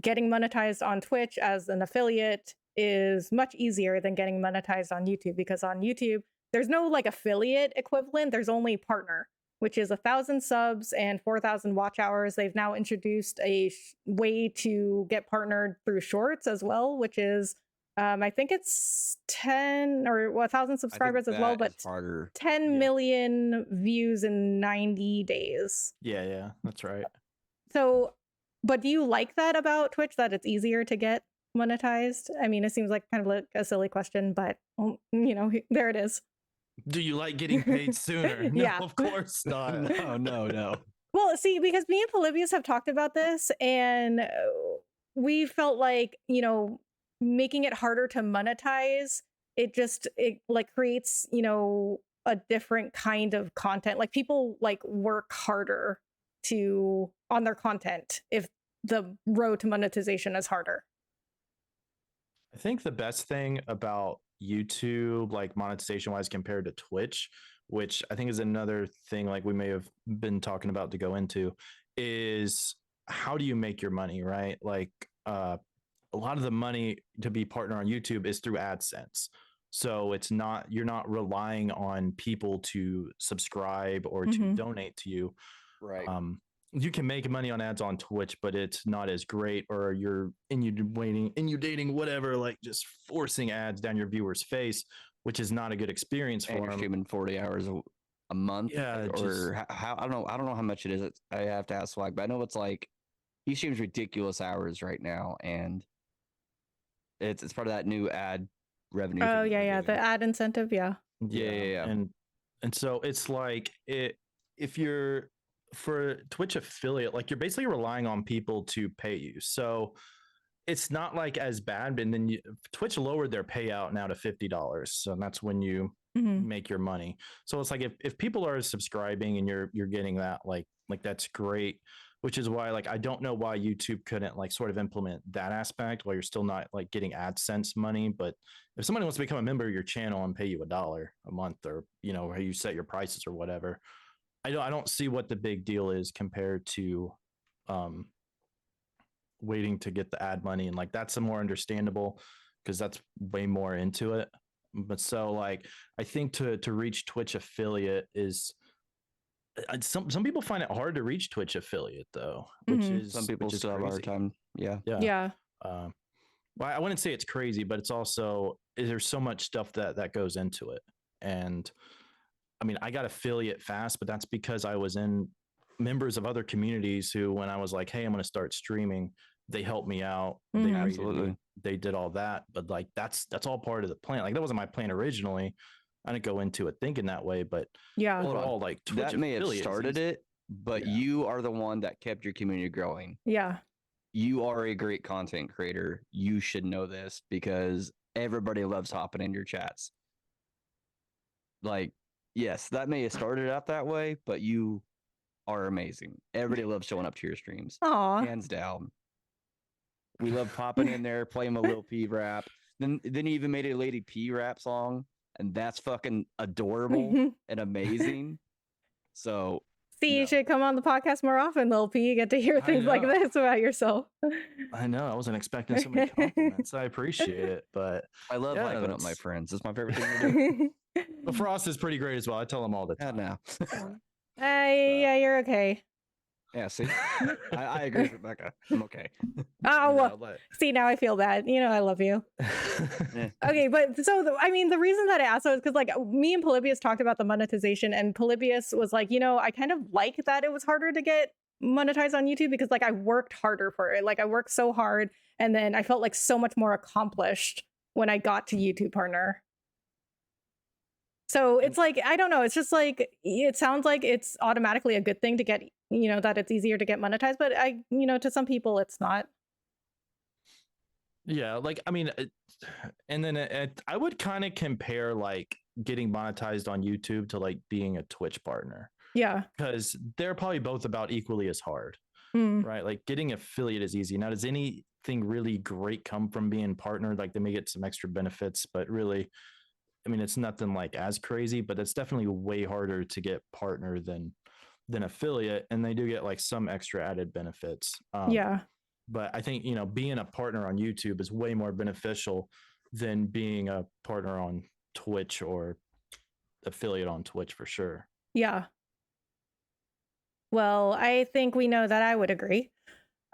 getting monetized on Twitch as an affiliate is much easier than getting monetized on YouTube, because on YouTube, there's no like affiliate equivalent. There's only partner. which is 1,000 subs and 4,000 watch hours. They've now introduced a way to get partnered through shorts as well, which is I think it's 10 or 1,000 subscribers as well, but harder. 10 million views in 90 days. Yeah, that's right. So, but do you like that about Twitch, that it's easier to get monetized? I mean, it seems like kind of like a silly question, but there it is. Do you like getting paid sooner? No, Yeah. of course not. No. Well, see, because me and Polybius have talked about this, and we felt like, making it harder to monetize, it like creates, a different kind of content. Like people like work harder on their content if the road to monetization is harder. I think the best thing about YouTube, like monetization wise, compared to Twitch, which I think is another thing like we may have been talking about to go into, is how do you make your money, right? Like a lot of the money to be partner on YouTube is through AdSense. So you're not relying on people to subscribe or to donate to you. Right. You can make money on ads on Twitch, but it's not as great, or you're inundating whatever, like just forcing ads down your viewer's face, which is not a good experience for them. Streaming 40 hours a month. Yeah, or how I don't know how much it is. I have to ask Swag, but I know it's like he streams ridiculous hours right now, and it's part of that new ad revenue. Oh yeah, the ad incentive, yeah. And so it's like if you're for Twitch affiliate, like you're basically relying on people to pay you. So it's not like as bad, but then Twitch lowered their payout now to $50. So that's when you make your money. So it's like if people are subscribing and you're getting that, like that's great. Which is why, like, I don't know why YouTube couldn't like sort of implement that aspect while you're still not like getting AdSense money. But if somebody wants to become a member of your channel and pay you $1 a month, or how you set your prices or whatever, I don't see what the big deal is compared to waiting to get the ad money. And like that's a more understandable because that's way more into it. But so like I think to reach Twitch affiliate is some people find it hard to reach Twitch affiliate though, which is some people still have a hard time. Yeah. Well, I wouldn't say it's crazy, but it's also there's so much stuff that goes into it. And I mean, I got affiliate fast, but that's because I was in members of other communities who, when I was like, hey, I'm going to start streaming, they helped me out. They Absolutely. they did all that, but like that's all part of the plan. Like that wasn't my plan originally. I didn't go into it thinking that way, but overall, like Twitch that may have started it, but you are the one that kept your community growing. Yeah. You are a great content creator. You should know this because everybody loves hopping in your chats. Like, yes, that may have started out that way, but you are amazing. Everybody loves showing up to your streams. Aww. Hands down. We love popping in there, playing a Lil P rap. Then you even made a Lady P rap song, and that's fucking adorable and amazing. So see, you should come on the podcast more often, Lil P. You get to hear things like this about yourself. I know. I wasn't expecting so many compliments. I appreciate it, but I love hyping up my friends. It's my favorite thing to do. But Frost is pretty great as well. I tell him all the time. Now. Yeah, you're okay. Yeah, see, I agree with Rebecca. I'm okay. Oh, see, now I feel bad. I love you. Okay, but so I mean, the reason that I asked was because like me and Polybius talked about the monetization, and Polybius was like, I kind of like that it was harder to get monetized on YouTube because like I worked harder for it. Like I worked so hard, and then I felt like so much more accomplished when I got to YouTube Partner. So it's like, I don't know. It's just like, it sounds like it's automatically a good thing to get, that it's easier to get monetized, but to some people it's not. Yeah. Like, I mean, and then I would kind of compare like getting monetized on YouTube to like being a Twitch partner. Yeah. Because they're probably both about equally as hard, right? Like getting affiliate is easy. Now, does anything really great come from being partnered? Like they may get some extra benefits, but really, I mean, it's nothing like as crazy, but it's definitely way harder to get partner than affiliate. And they do get like some extra added benefits. Yeah. But I think, being a partner on YouTube is way more beneficial than being a partner on Twitch or affiliate on Twitch for sure. Yeah. Well, I think we know that I would agree.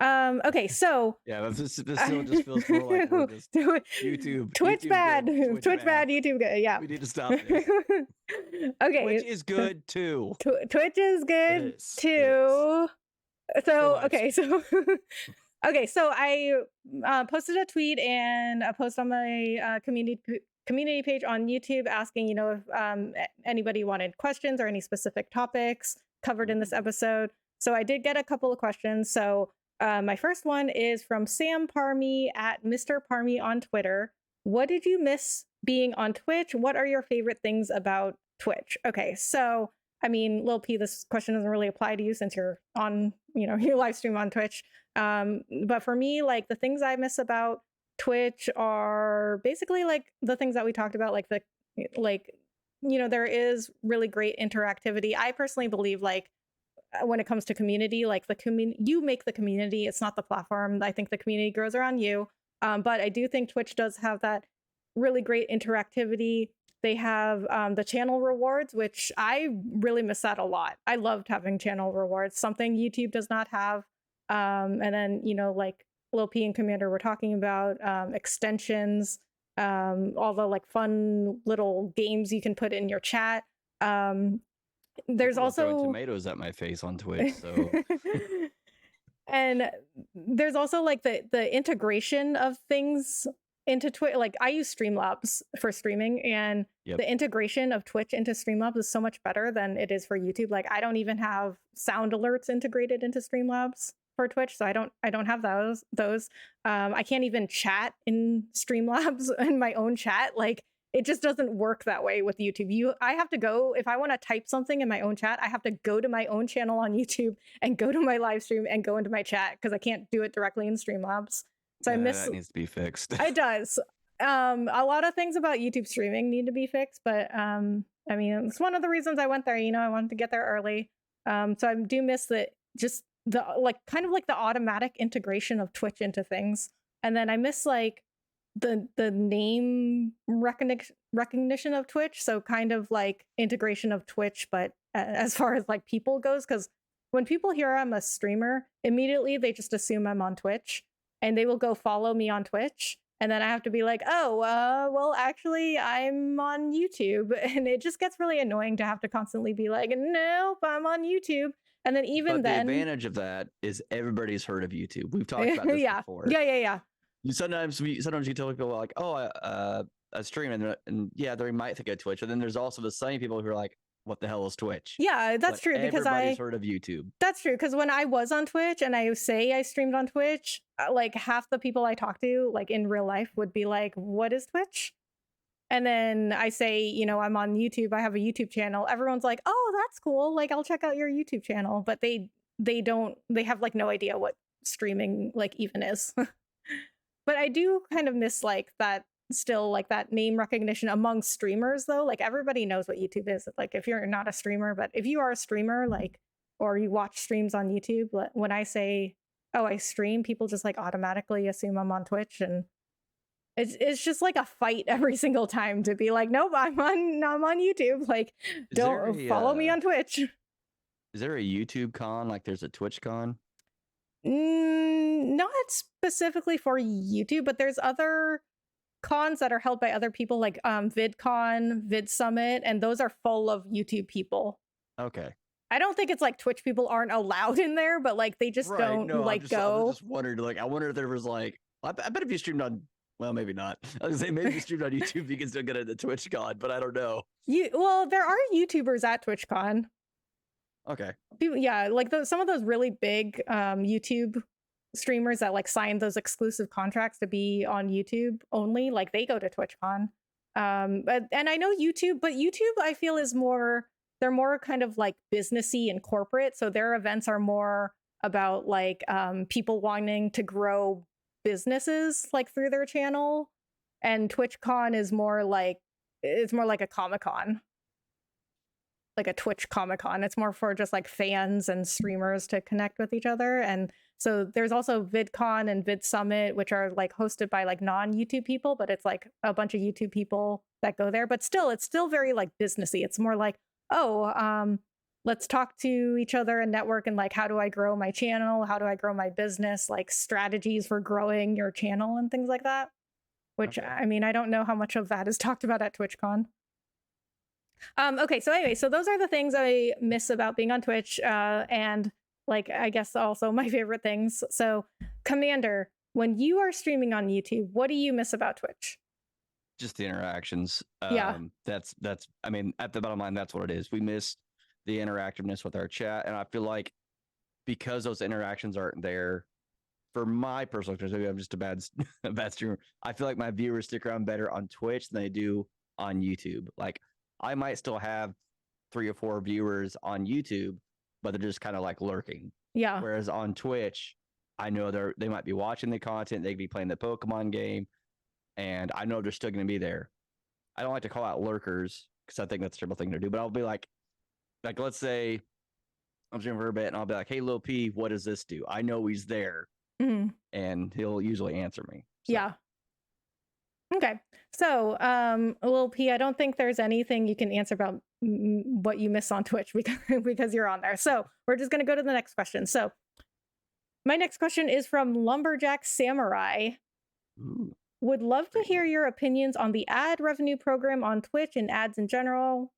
Okay, so Yeah, this still just feels more like we're just YouTube. Twitch YouTube bad, good, Twitch bad, YouTube good. Yeah. We need to stop this. Okay, Twitch is good too. Twitch is It good is. It is. too. For So live okay, so okay, so I posted a tweet and a post on my community page on YouTube asking, if anybody wanted questions or any specific topics covered in this episode. So I did get a couple of questions. So my first one is from Sam Parmy at Mr. Parmy on Twitter. What did you miss being on Twitch? What are your favorite things about Twitch? Okay, so I mean, Lil P, this question doesn't really apply to you since you're on, your live stream on Twitch. But for me, like the things I miss about Twitch are basically like the things that we talked about, there is really great interactivity. I personally believe when it comes to community, like the community, you make the community. It's not the platform. I think the community grows around you. But I do think Twitch does have that really great interactivity. They have the channel rewards, which I really miss that a lot. I loved having channel rewards, something YouTube does not have. And then, like Lil P and Commander were talking about extensions, all the like fun little games you can put in your chat. There's People are throwing also tomatoes at my face on Twitch, so and there's also like the integration of things into Twitch. Like I use Streamlabs for streaming, and the integration of Twitch into Streamlabs is so much better than it is for YouTube. Like I don't even have sound alerts integrated into Streamlabs for Twitch, so I don't have those. I can't even chat in Streamlabs in my own chat. Like it just doesn't work that way with YouTube. I have to go, if I want to type something in my own chat, I have to go to my own channel on YouTube and go to my live stream and go into my chat because I can't do it directly in Streamlabs. So I miss that needs to be fixed. It does. A lot of things about YouTube streaming need to be fixed, but I mean, it's one of the reasons I went there. I wanted to get there early. So I do miss just the kind of like the automatic integration of Twitch into things, and then I miss like the name recognition of Twitch. So kind of like integration of Twitch, but as far as like people goes, because when people hear I'm a streamer, immediately they just assume I'm on Twitch. And they will go follow me on Twitch. And then I have to be like, oh, well, actually, I'm on YouTube. And it just gets really annoying to have to constantly be like, nope, I'm on YouTube. And then the advantage of that is everybody's heard of YouTube. We've talked about this before. Yeah. Sometimes you tell people like, oh, I stream, and yeah, they might think of Twitch. And then there's also the same people who are like, what the hell is Twitch? Yeah, that's true because everybody's heard of YouTube. That's true because when I was on Twitch and I say I streamed on Twitch, like half the people I talk to, like in real life, would be like, "What is Twitch?" And then I say, I'm on YouTube. I have a YouTube channel. Everyone's like, "Oh, that's cool. Like, I'll check out your YouTube channel." But they have like no idea what streaming like even is. But I do kind of miss like that. Still like that name recognition among streamers though, like everybody knows what YouTube is, like if you're not a streamer, but if you are a streamer, like, or you watch streams on YouTube, when I say, oh, I stream, people just like automatically assume I'm on Twitch, and it's just like a fight every single time to be like, nope, I'm on YouTube, like don't follow me on Twitch. Is there a YouTube con like there's a Twitch con? Not specifically for YouTube, but there's other cons that are held by other people, like VidCon, VidSummit, and those are full of YouTube people. Okay. I don't think it's like Twitch people aren't allowed in there, but like they just don't go. I just wondered, like, I wonder if there was like, I bet if you streamed on, well, maybe not. I was gonna say maybe if you streamed on YouTube, you can still get into TwitchCon, but I don't know. Well, there are YouTubers at TwitchCon. Okay. People, yeah, like some of those really big YouTube streamers that like sign those exclusive contracts to be on YouTube only, like they go to TwitchCon. And I know YouTube, but YouTube I feel is they're more kind of like businessy and corporate. So their events are more about like people wanting to grow businesses like through their channel. And TwitchCon is more like a Comic-Con. Like a Twitch Comic-Con. It's more for just like fans and streamers to connect with each other. And so there's also VidCon and VidSummit, which are like hosted by like non-YouTube people, but it's like a bunch of YouTube people that go there. But still, it's still very like businessy. It's more like, oh, let's talk to each other and network, and like, how do I grow my channel? How do I grow my business? Like strategies for growing your channel and things like that. Which Okay. I mean, I don't know how much of that is talked about at TwitchCon. Okay, so anyway, so those are the things I miss about being on Twitch, and like I guess also my favorite things. So, Commander, when you are streaming on YouTube, what do you miss about Twitch? Just the interactions. Yeah, That's I mean, at the bottom line, that's what it is. We miss the interactiveness with our chat, and I feel like because those interactions aren't there, for my personal experience, maybe I'm just a bad a bad streamer. I feel like my viewers stick around better on Twitch than they do on YouTube. Like I might still have 3 or 4 viewers on YouTube, but they're just kind of like lurking. yeah, Whereas on Twitch, I know they might be watching the content, they could be playing the Pokemon game, and I know they're still going to be there. I don't like to call out lurkers because I think that's a terrible thing to do, but I'll be like let's say I'm streaming for a bit, and I'll be like, "Hey, Lil P, what does this do?" I know he's there, mhm, and he'll usually answer me. So. yeah. Okay, so Lil P, I don't think there's anything you can answer about what you miss on Twitch because because you're on there. So we're just gonna go to the next question. So my next question is from Lumberjack Samurai. Ooh, Would love to great hear name. your opinions on the ad revenue program on Twitch and ads in general,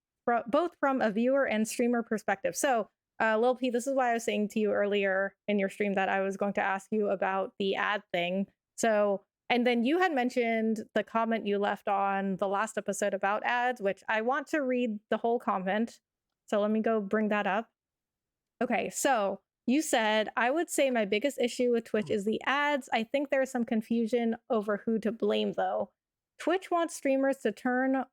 both from a viewer and streamer perspective. So, Lil P, this is why I was saying to you earlier in your stream that I was going to ask you about the ad thing. So, and then you had mentioned the comment you left on the last episode about ads, which I want to read the whole comment. So let me go bring that up. Okay, so you said, I would say my biggest issue with Twitch is the ads. I think there's some confusion over who to blame, though. Twitch wants streamers to turn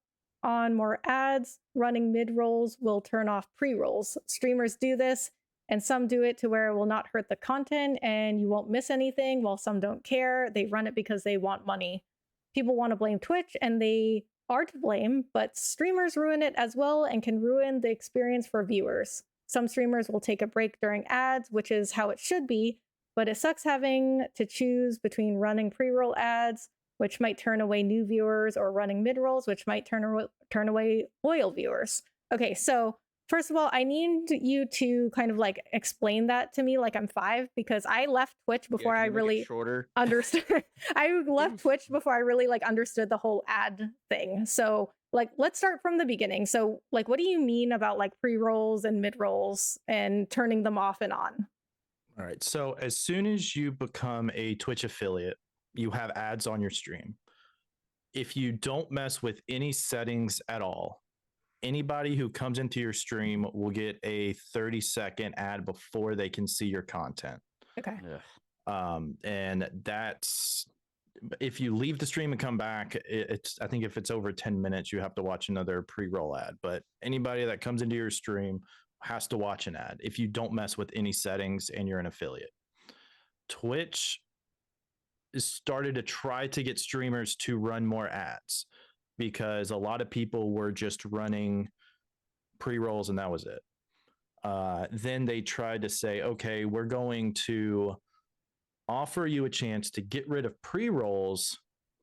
on more ads. Running mid rolls will turn off pre rolls. Streamers do this, and some do it to where it will not hurt the content and you won't miss anything, while some don't care. They run it because they want money. People want to blame Twitch, and they are to blame, but streamers ruin it as well and can ruin the experience for viewers. Some streamers will take a break during ads, which is how it should be, but it sucks having to choose between running pre-roll ads, which might turn away new viewers, or running mid-rolls, which might turn away loyal viewers. Okay, so first of all, I need you to kind of like explain that to me like I'm 5, because I left Twitch before I really shorter. understood. I left Twitch before I really like understood the whole ad thing. So like let's start from the beginning. So like what do you mean about like pre-rolls and mid-rolls and turning them off and on? All right. So as soon as you become a Twitch affiliate, you have ads on your stream. If you don't mess with any settings at all, anybody who comes into your stream will get a 30-second ad before they can see your content. Okay. And that's if you leave the stream and come back, it's I think if it's over 10 minutes, you have to watch another pre-roll ad. But anybody that comes into your stream has to watch an ad if you don't mess with any settings and you're an affiliate. Twitch started to try to get streamers to run more ads because a lot of people were just running pre-rolls and that was it. Then they tried to say, okay, we're going to offer you a chance to get rid of pre-rolls,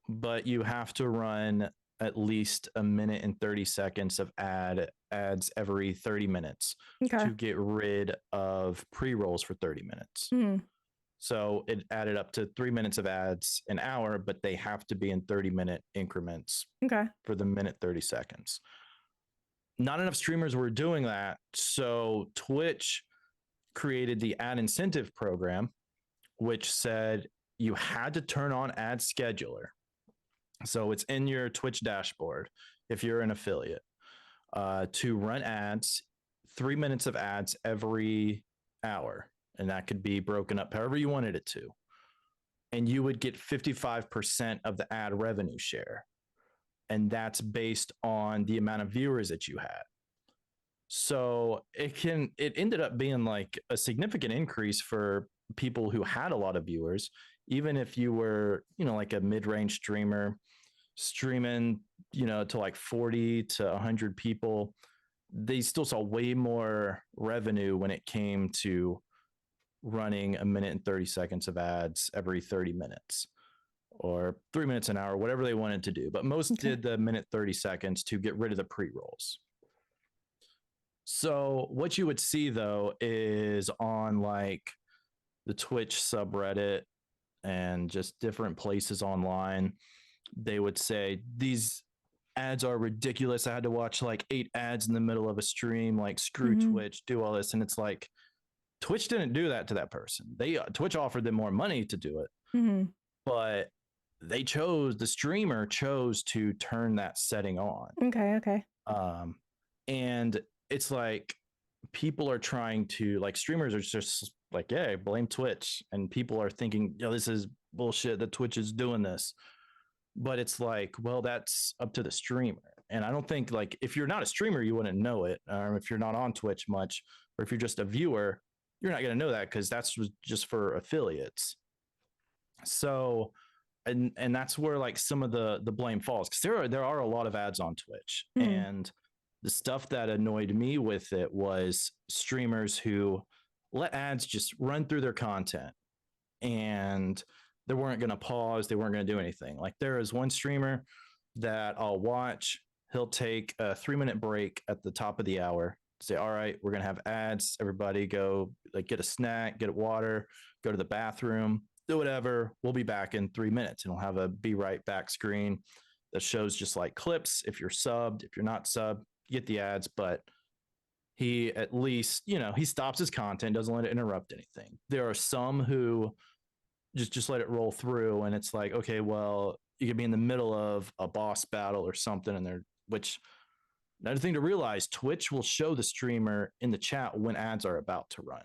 but you have to run at least a minute and 30 seconds of ads every 30 minutes Okay. to get rid of pre-rolls for 30 minutes. Mm. So it added up to 3 minutes of ads an hour, but they have to be in 30-minute increments Okay. for the minute 30 seconds. Not enough streamers were doing that. So Twitch created the ad incentive program, which said you had to turn on ad scheduler. So it's in your Twitch dashboard if you're an affiliate to run ads, 3 minutes of ads every hour. And that could be broken up however you wanted it to. And you would get 55% of the ad revenue share. And that's based on the amount of viewers that you had. So it ended up being like a significant increase for people who had a lot of viewers, even if you were, like a mid-range streamer streaming, to like 40 to 100 people, they still saw way more revenue when it came to running a minute and 30 seconds of ads every 30 minutes or 3 minutes an hour, whatever they wanted to do. But most did the minute 30 seconds to get rid of the pre-rolls. So what you would see though is on like the Twitch subreddit and just different places online, they would say these ads are ridiculous. I had to watch like 8 ads in the middle of a stream, like screw Twitch, do all this. And it's like, Twitch didn't do that to that person. Twitch offered them more money to do it, but the streamer chose to turn that setting on. Okay. And it's like people are trying to, like, streamers are just like, yeah, blame Twitch, and people are thinking, this is bullshit that Twitch is doing this. But it's like, well, that's up to the streamer. And I don't think, like, if you're not a streamer, you wouldn't know it. If you're not on Twitch much, or if you're just a viewer, you're not going to know that because that's just for affiliates. So, and that's where like some of the blame falls, because there are a lot of ads on Twitch, and the stuff that annoyed me with it was streamers who let ads just run through their content, and they weren't going to pause, they weren't going to do anything. Like, there is one streamer that I'll watch. He'll take a 3-minute break at the top of the hour, say, all right, we're going to have ads, everybody go like get a snack, get water, go to the bathroom, do whatever, we'll be back in 3 minutes. And he'll have a be right back screen that shows just like clips. If you're subbed, if you're not subbed, you get the ads. But he at least, he stops his content, doesn't let it interrupt anything. There are some who just let it roll through, and it's like, okay, well, you could be in the middle of a boss battle or something, and which, another thing to realize, Twitch will show the streamer in the chat when ads are about to run.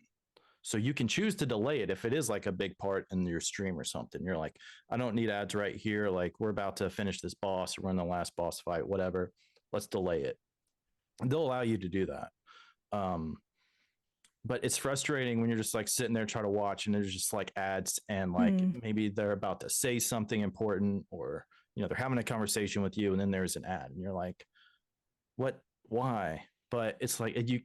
So you can choose to delay it if it is like a big part in your stream or something. You're like, I don't need ads right here. Like, we're about to finish this boss or run the last boss fight, whatever. Let's delay it. And they'll allow you to do that. But it's frustrating when you're just like sitting there trying to watch, and there's just like ads, and like maybe they're about to say something important, or they're having a conversation with you, and then there's an ad, and you're like, what, why? But it's like, you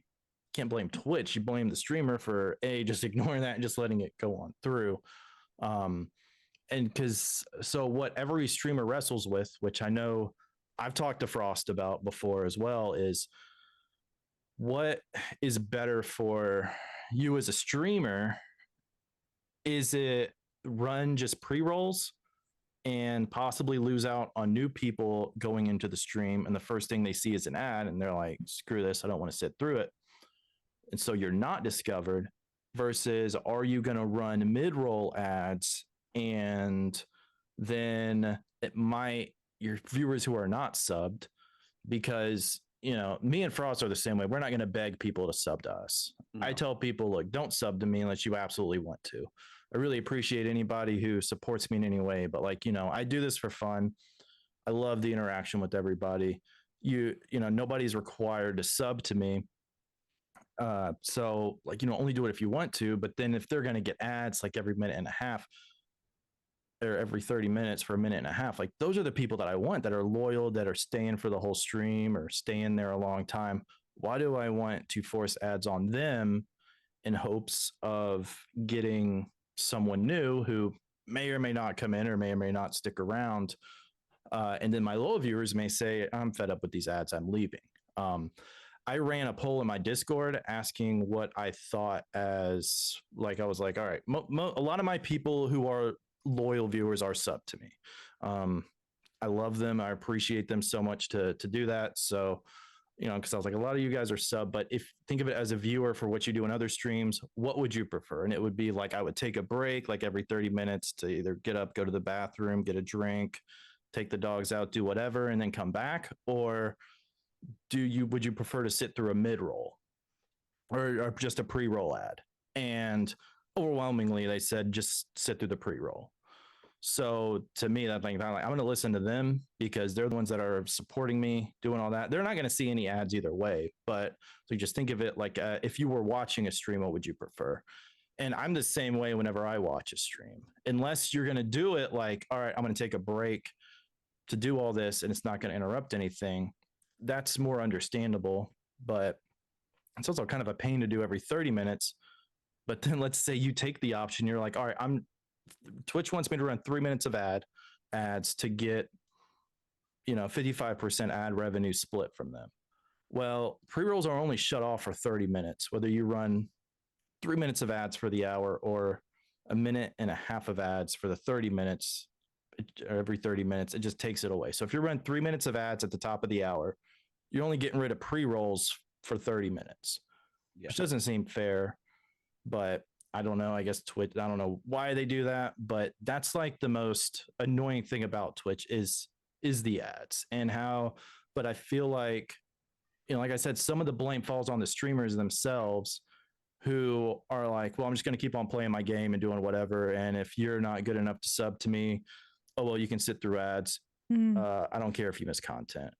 can't blame Twitch, you blame the streamer for just ignoring that and just letting it go on through. And so what every streamer wrestles with, which I know I've talked to Frost about before as well, is what is better for you as a streamer? Is it run just pre-rolls and possibly lose out on new people going into the stream, and the first thing they see is an ad, and they're like, screw this, I don't want to sit through it, and so you're not discovered? Versus, are you going to run mid-roll ads, and then your viewers who are not subbed, because me and Frost are the same way. We're not going to beg people to sub to us. No. I tell people, look, don't sub to me unless you absolutely want to. I really appreciate anybody who supports me in any way, but I do this for fun. I love the interaction with everybody. Nobody's required to sub to me. So only do it if you want to, but then if they're going to get ads like every minute and a half, or every 30 minutes for a minute and a half, like, those are the people that I want, that are loyal, that are staying for the whole stream or staying there a long time. Why do I want to force ads on them in hopes of getting someone new who may or may not come in or may not stick around? And then my loyal viewers may say, I'm fed up with these ads, I'm leaving. I ran a poll in my Discord asking what I thought, as like, I was like, all right, a lot of my people who are loyal viewers are sub to me. I love them. I appreciate them so much to do that. So, because I was like, a lot of you guys are sub, but if think of it as a viewer for what you do in other streams, what would you prefer? And it would be like, I would take a break like every 30 minutes to either get up, go to the bathroom, get a drink, take the dogs out, do whatever, and then come back. Or would you prefer to sit through a mid-roll or just a pre-roll ad? And overwhelmingly, they said just sit through the pre-roll. So to me, that thing, I'm going to listen to them because they're the ones that are supporting me, doing all that. They're not going to see any ads either way. But so just think of it like, if you were watching a stream, what would you prefer? And I'm the same way whenever I watch a stream, unless you're going to do it like, all right, I'm going to take a break to do all this, and it's not going to interrupt anything. That's more understandable. But it's also kind of a pain to do every 30 minutes. But then let's say you take the option, you're like, all right, Twitch wants me to run 3 minutes of ads to get 55% ad revenue split from them. Well, pre-rolls are only shut off for 30 minutes, whether you run 3 minutes of ads for the hour or a minute and a half of ads for the 30 minutes. Every 30 minutes, it just takes it away. So if you run 3 minutes of ads at the top of the hour, you're only getting rid of pre-rolls for 30 minutes, Yeah. which doesn't seem fair, but I don't know. I guess Twitch, I don't know why they do that, but that's like the most annoying thing about Twitch is the ads and how, but I feel like, like I said, some of the blame falls on the streamers themselves who are like, well, I'm just going to keep on playing my game and doing whatever. And if you're not good enough to sub to me, oh, well, you can sit through ads. I don't care if you miss content.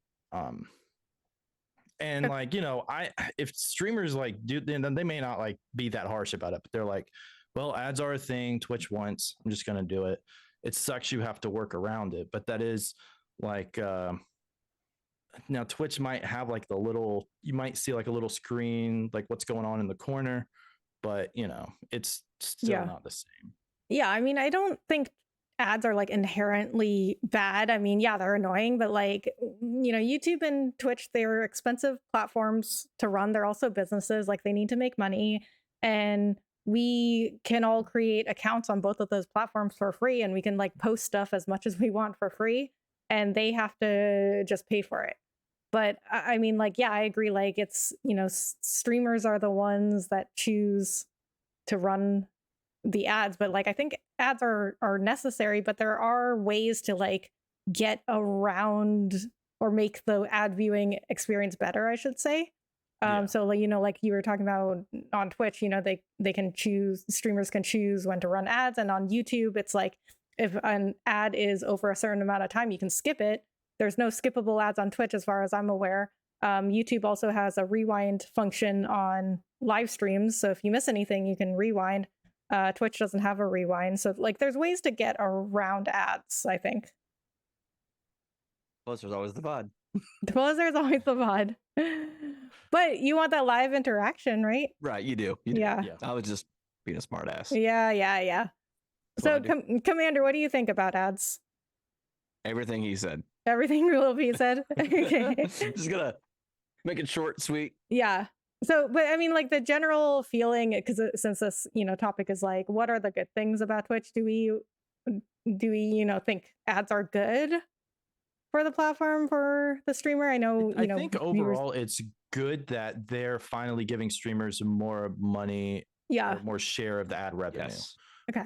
And like, if streamers like do, then they may not like be that harsh about it, but they're like, well, ads are a thing Twitch wants. I'm just going to do it. It sucks. You have to work around it, but that is like, now Twitch might have like you might see like a little screen, like what's going on in the corner, but it's still not the same. Yeah. I mean, I don't think ads are like inherently bad. I mean, yeah, they're annoying, but like, YouTube and Twitch, they're expensive platforms to run. They're also businesses, like they need to make money. And we can all create accounts on both of those platforms for free. And we can like post stuff as much as we want for free. And they have to just pay for it. But I mean, like, yeah, I agree. Like it's, streamers are the ones that choose to run the ads, but like I think ads are necessary, but there are ways to like get around or make the ad viewing experience better, I should say. So like, like you were talking about on Twitch, they can choose, streamers can choose when to run ads, and on YouTube it's like if an ad is over a certain amount of time, you can skip it. There's no skippable ads on Twitch as far as I'm aware. YouTube also has a rewind function on live streams, so if you miss anything, you can rewind. Twitch doesn't have a rewind, so like there's ways to get around ads, I think. Plus, there's always the VOD. Plus, there's always the VOD. But you want that live interaction, right? Right, you do. Yeah. I was just being a smart ass. Yeah. So, Commander, what do you think about ads? Everything he said. Everything Lil P said? Okay. Just gonna make it short, sweet. Yeah. So, but I mean, like the general feeling, because since this, topic is like, what are the good things about Twitch? Do we, think ads are good for the platform, for the streamer? I know, I think overall it's good that they're finally giving streamers more money, more share of the ad revenue. Yes. Okay.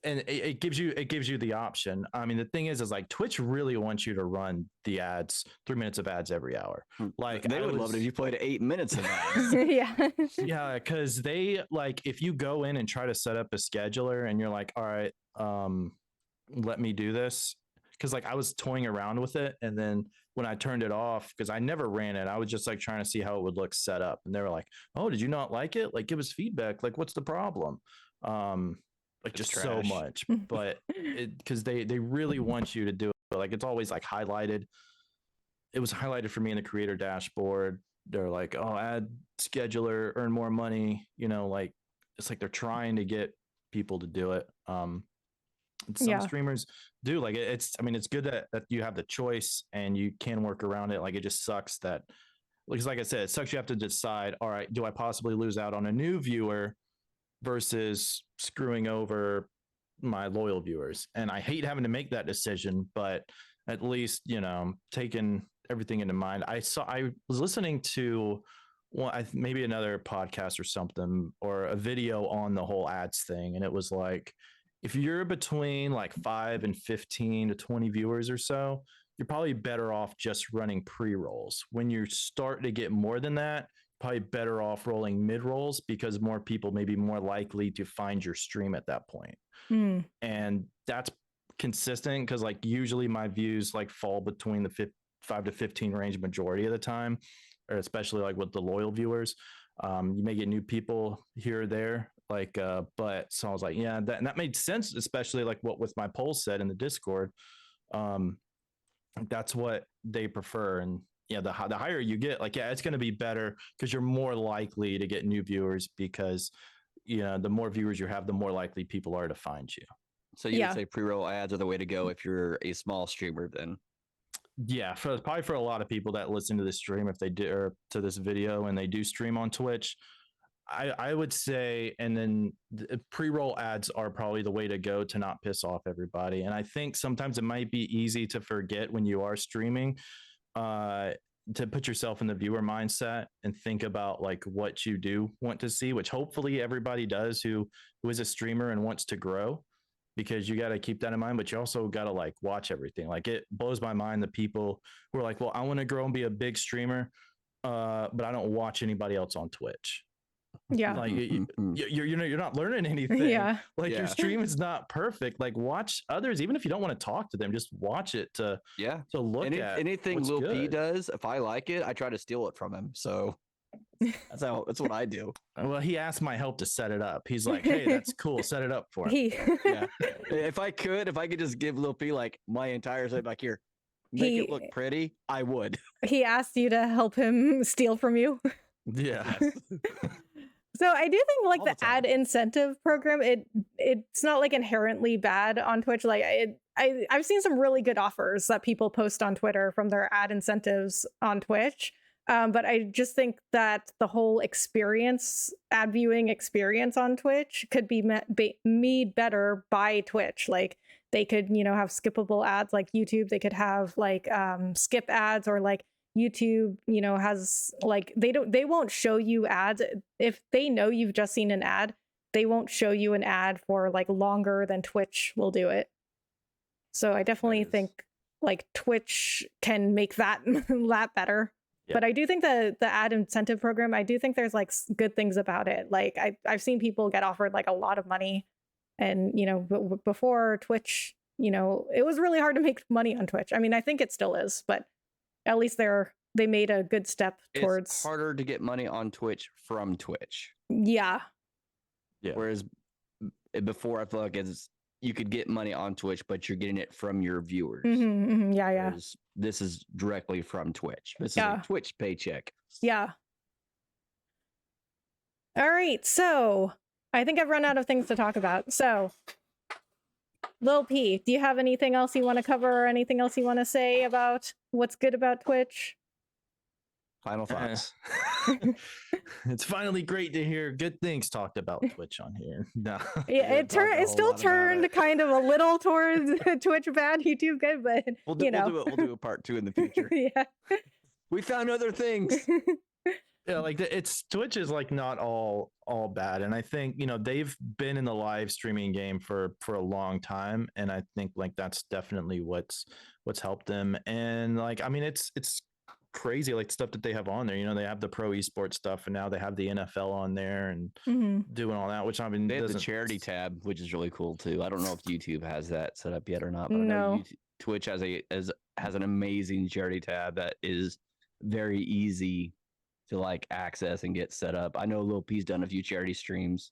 And it gives you the option. I mean, the thing is like Twitch really wants you to run the ads, 3 minutes of ads every hour. Like they would love it if you played 8 minutes of ads. Yeah, because they like if you go in and try to set up a scheduler and you're like, all right, let me do this. Because like I was toying around with it, and then when I turned it off, because I never ran it, I was just like trying to see how it would look set up, and they were like, "Oh, did you not like it? Like, give us feedback. Like, what's the problem?" Like just so much, but because they really want you to do it. Like it's always like highlighted. It was highlighted for me in the creator dashboard. They're like, "Oh, ad scheduler, earn more money." Like it's like they're trying to get people to do it. Some streamers do like it's. I mean, it's good that you have the choice and you can work around it. Like it just sucks that, because like I said, it sucks. You have to decide. All right, do I possibly lose out on a new viewer versus screwing over my loyal viewers? And I hate having to make that decision, but at least taking everything into mind. I was listening to maybe another podcast or something, or a video on the whole ads thing, and it was like, if you're between like 5 and 15 to 20 viewers or so, you're probably better off just running pre-rolls. When you start to get more than that, probably better off rolling mid-rolls, because more people may be more likely to find your stream at that point. And that's consistent, because like usually my views like fall between the 5 to 15 range majority of the time, or especially like with the loyal viewers. You may get new people here or there, like but so I was like, yeah, that made sense, especially like what with my poll said in the Discord. That's what they prefer. And yeah, the higher you get, like, yeah, it's going to be better, because you're more likely to get new viewers, because the more viewers you have, the more likely people are to find you. So you would say pre-roll ads are the way to go if you're a small streamer then? yeah, probably for a lot of people that listen to this stream, if they do, or to this video and they do stream on Twitch, I would say, and then pre-roll ads are probably the way to go to not piss off everybody. And I think sometimes it might be easy to forget when you are streaming, uh, to put yourself in the viewer mindset and think about like what you do want to see, which hopefully everybody does who is a streamer and wants to grow, because you got to keep that in mind. But you also got to like watch everything. Like it blows my mind the people who are like, well, I want to grow and be a big streamer, but I don't watch anybody else on Twitch. Yeah. Like you're not learning anything. Yeah. Like your Yeah. stream is not perfect. Like watch others, even if you don't want to talk to them, just watch it to look at anything what's Lil P good. does. If I like it, I try to steal it from him. So that's what I do. Well, he asked my help to set it up. He's like, "Hey, that's cool. Set it up for him." Yeah. If I could just give Lil P like my entire set back here, make it look pretty, I would. He asked you to help him steal from you. Yeah. So I do think like All the the time. ad incentive program, it's not like inherently bad on Twitch. Like I've seen some really good offers that people post on Twitter from their ad incentives on Twitch. But I just think that the whole ad viewing experience on Twitch could be made better by Twitch. Like they could, have skippable ads like YouTube. They could have like skip ads, or like YouTube, has like they won't show you ads if they know you've just seen an ad. They won't show you an ad for like longer than Twitch will do it. So I definitely think like Twitch can make that better. Yeah. But I do think the ad incentive program, I do think there's like good things about it. Like I've seen people get offered like a lot of money, and before Twitch, it was really hard to make money on Twitch. I mean, I think it still is, but at least they made a good step towards. It's harder to get money on Twitch from Twitch. Yeah. Whereas before, I feel like you could get money on Twitch, but you're getting it from your viewers. Yeah. Whereas this is directly from Twitch. This is a Twitch paycheck. Yeah. All right. So I think I've run out of things to talk about. So Lil P, do you have anything else you want to cover, or anything else you want to say about what's good about Twitch? Final thoughts. It's finally great to hear good things talked about Twitch on here. No. Yeah, it still turned kind of a little towards Twitch bad, YouTube good, but we'll do a part 2 in the future. Yeah. We found other things. Yeah, like Twitch is like not all bad, and I think they've been in the live streaming game for a long time, and I think like that's definitely what's helped them. And like I mean, it's crazy like stuff that they have on there. They have the pro esports stuff, and now they have the NFL on there and doing all that. Which I mean, they have the charity tab, which is really cool too. I don't know if YouTube has that set up yet or not, but No. I know Twitch has an amazing charity tab that is very easy to like access and get set up. I know Lil P's done a few charity streams.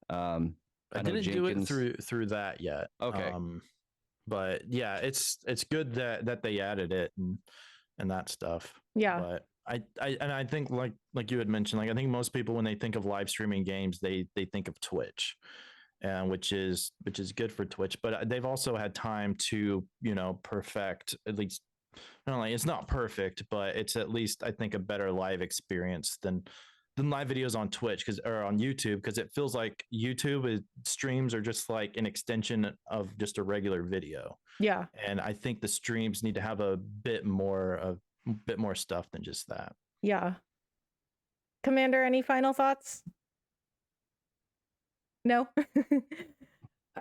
I didn't do it through that yet. Okay. But yeah, it's good that they added it and that stuff. Yeah. But I think like you had mentioned, like I think most people when they think of live streaming games, they think of Twitch, which is good for Twitch. But they've also had time to perfect at least. It's not perfect, but it's at least I think a better live experience than live videos on Twitch or on YouTube, because it feels like YouTube streams are just like an extension of just a regular video. Yeah. And I think the streams need to have a bit more stuff than just that. Yeah. Commander, any final thoughts? No?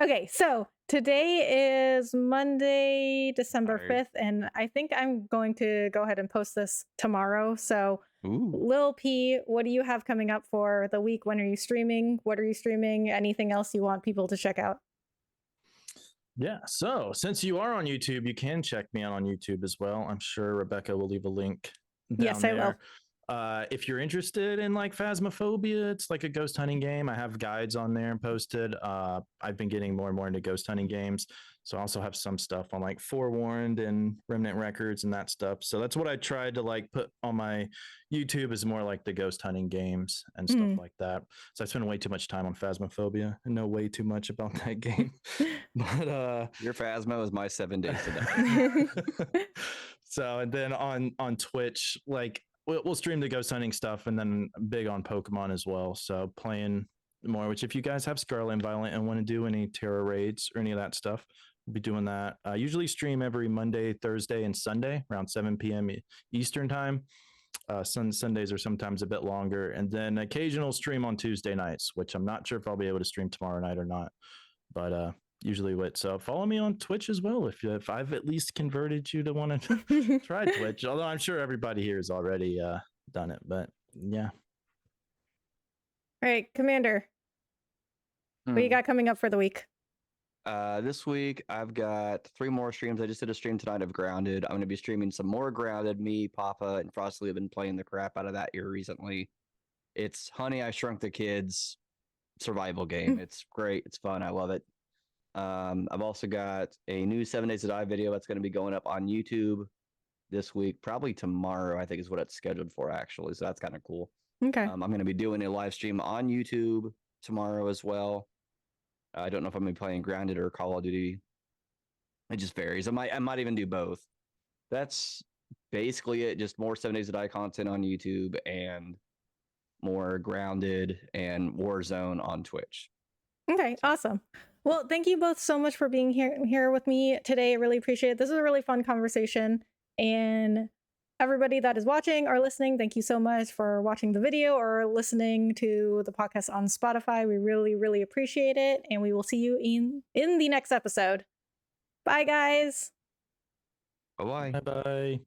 Okay, so today is Monday, December 5th, and I think I'm going to go ahead and post this tomorrow. So, Lil P, what do you have coming up for the week? When are you streaming? What are you streaming? Anything else you want people to check out? Yeah, so since you are on YouTube, you can check me out on YouTube as well. I'm sure Rebecca will leave a link down there. I will. If you're interested in like Phasmophobia, it's like a ghost hunting game. I have guides on there posted. I've been getting more and more into ghost hunting games. So I also have some stuff on like Forewarned and Remnant Records and that stuff. So that's what I tried to like put on my YouTube, is more like the ghost hunting games and stuff like that. So I spend way too much time on Phasmophobia and know way too much about that game. But your Phasmo is my 7 days today. So and then on Twitch, like we'll stream the ghost hunting stuff, and then big on Pokemon as well. So playing more. Which if you guys have Scarlet and Violet and want to do any Terra raids or any of that stuff, we'll be doing that. I usually stream every Monday, Thursday, and Sunday around 7 p.m. Eastern time. Sundays are sometimes a bit longer, and then occasional stream on Tuesday nights, which I'm not sure if I'll be able to stream tomorrow night or not, but usually wait. So follow me on Twitch as well if I've at least converted you to want to try Twitch. Although I'm sure everybody here has already done it, but yeah. All right, Commander, what you got coming up for the week? This week I've got 3 more streams. I just did a stream tonight of Grounded. I'm going to be streaming some more Grounded. Me, Papa, and Frosty have been playing the crap out of that here recently. It's Honey, I Shrunk the Kids survival game. It's great. It's fun. I love it. I've also got a new 7 Days to Die video that's going to be going up on YouTube this week, probably tomorrow, I think is what it's scheduled for, actually. So that's kind of cool. Okay. I'm going to be doing a live stream on YouTube tomorrow as well. I don't know if I'm going to be playing Grounded or Call of Duty. It just varies. I might even do both. That's basically it. Just more 7 Days to Die content on YouTube and more Grounded and Warzone on Twitch. Okay, awesome. Well, thank you both so much for being here with me today. I really appreciate it. This is a really fun conversation. And everybody that is watching or listening, thank you so much for watching the video or listening to the podcast on Spotify. We really, really appreciate it. And we will see you in the next episode. Bye, guys. Bye-bye. Bye-bye.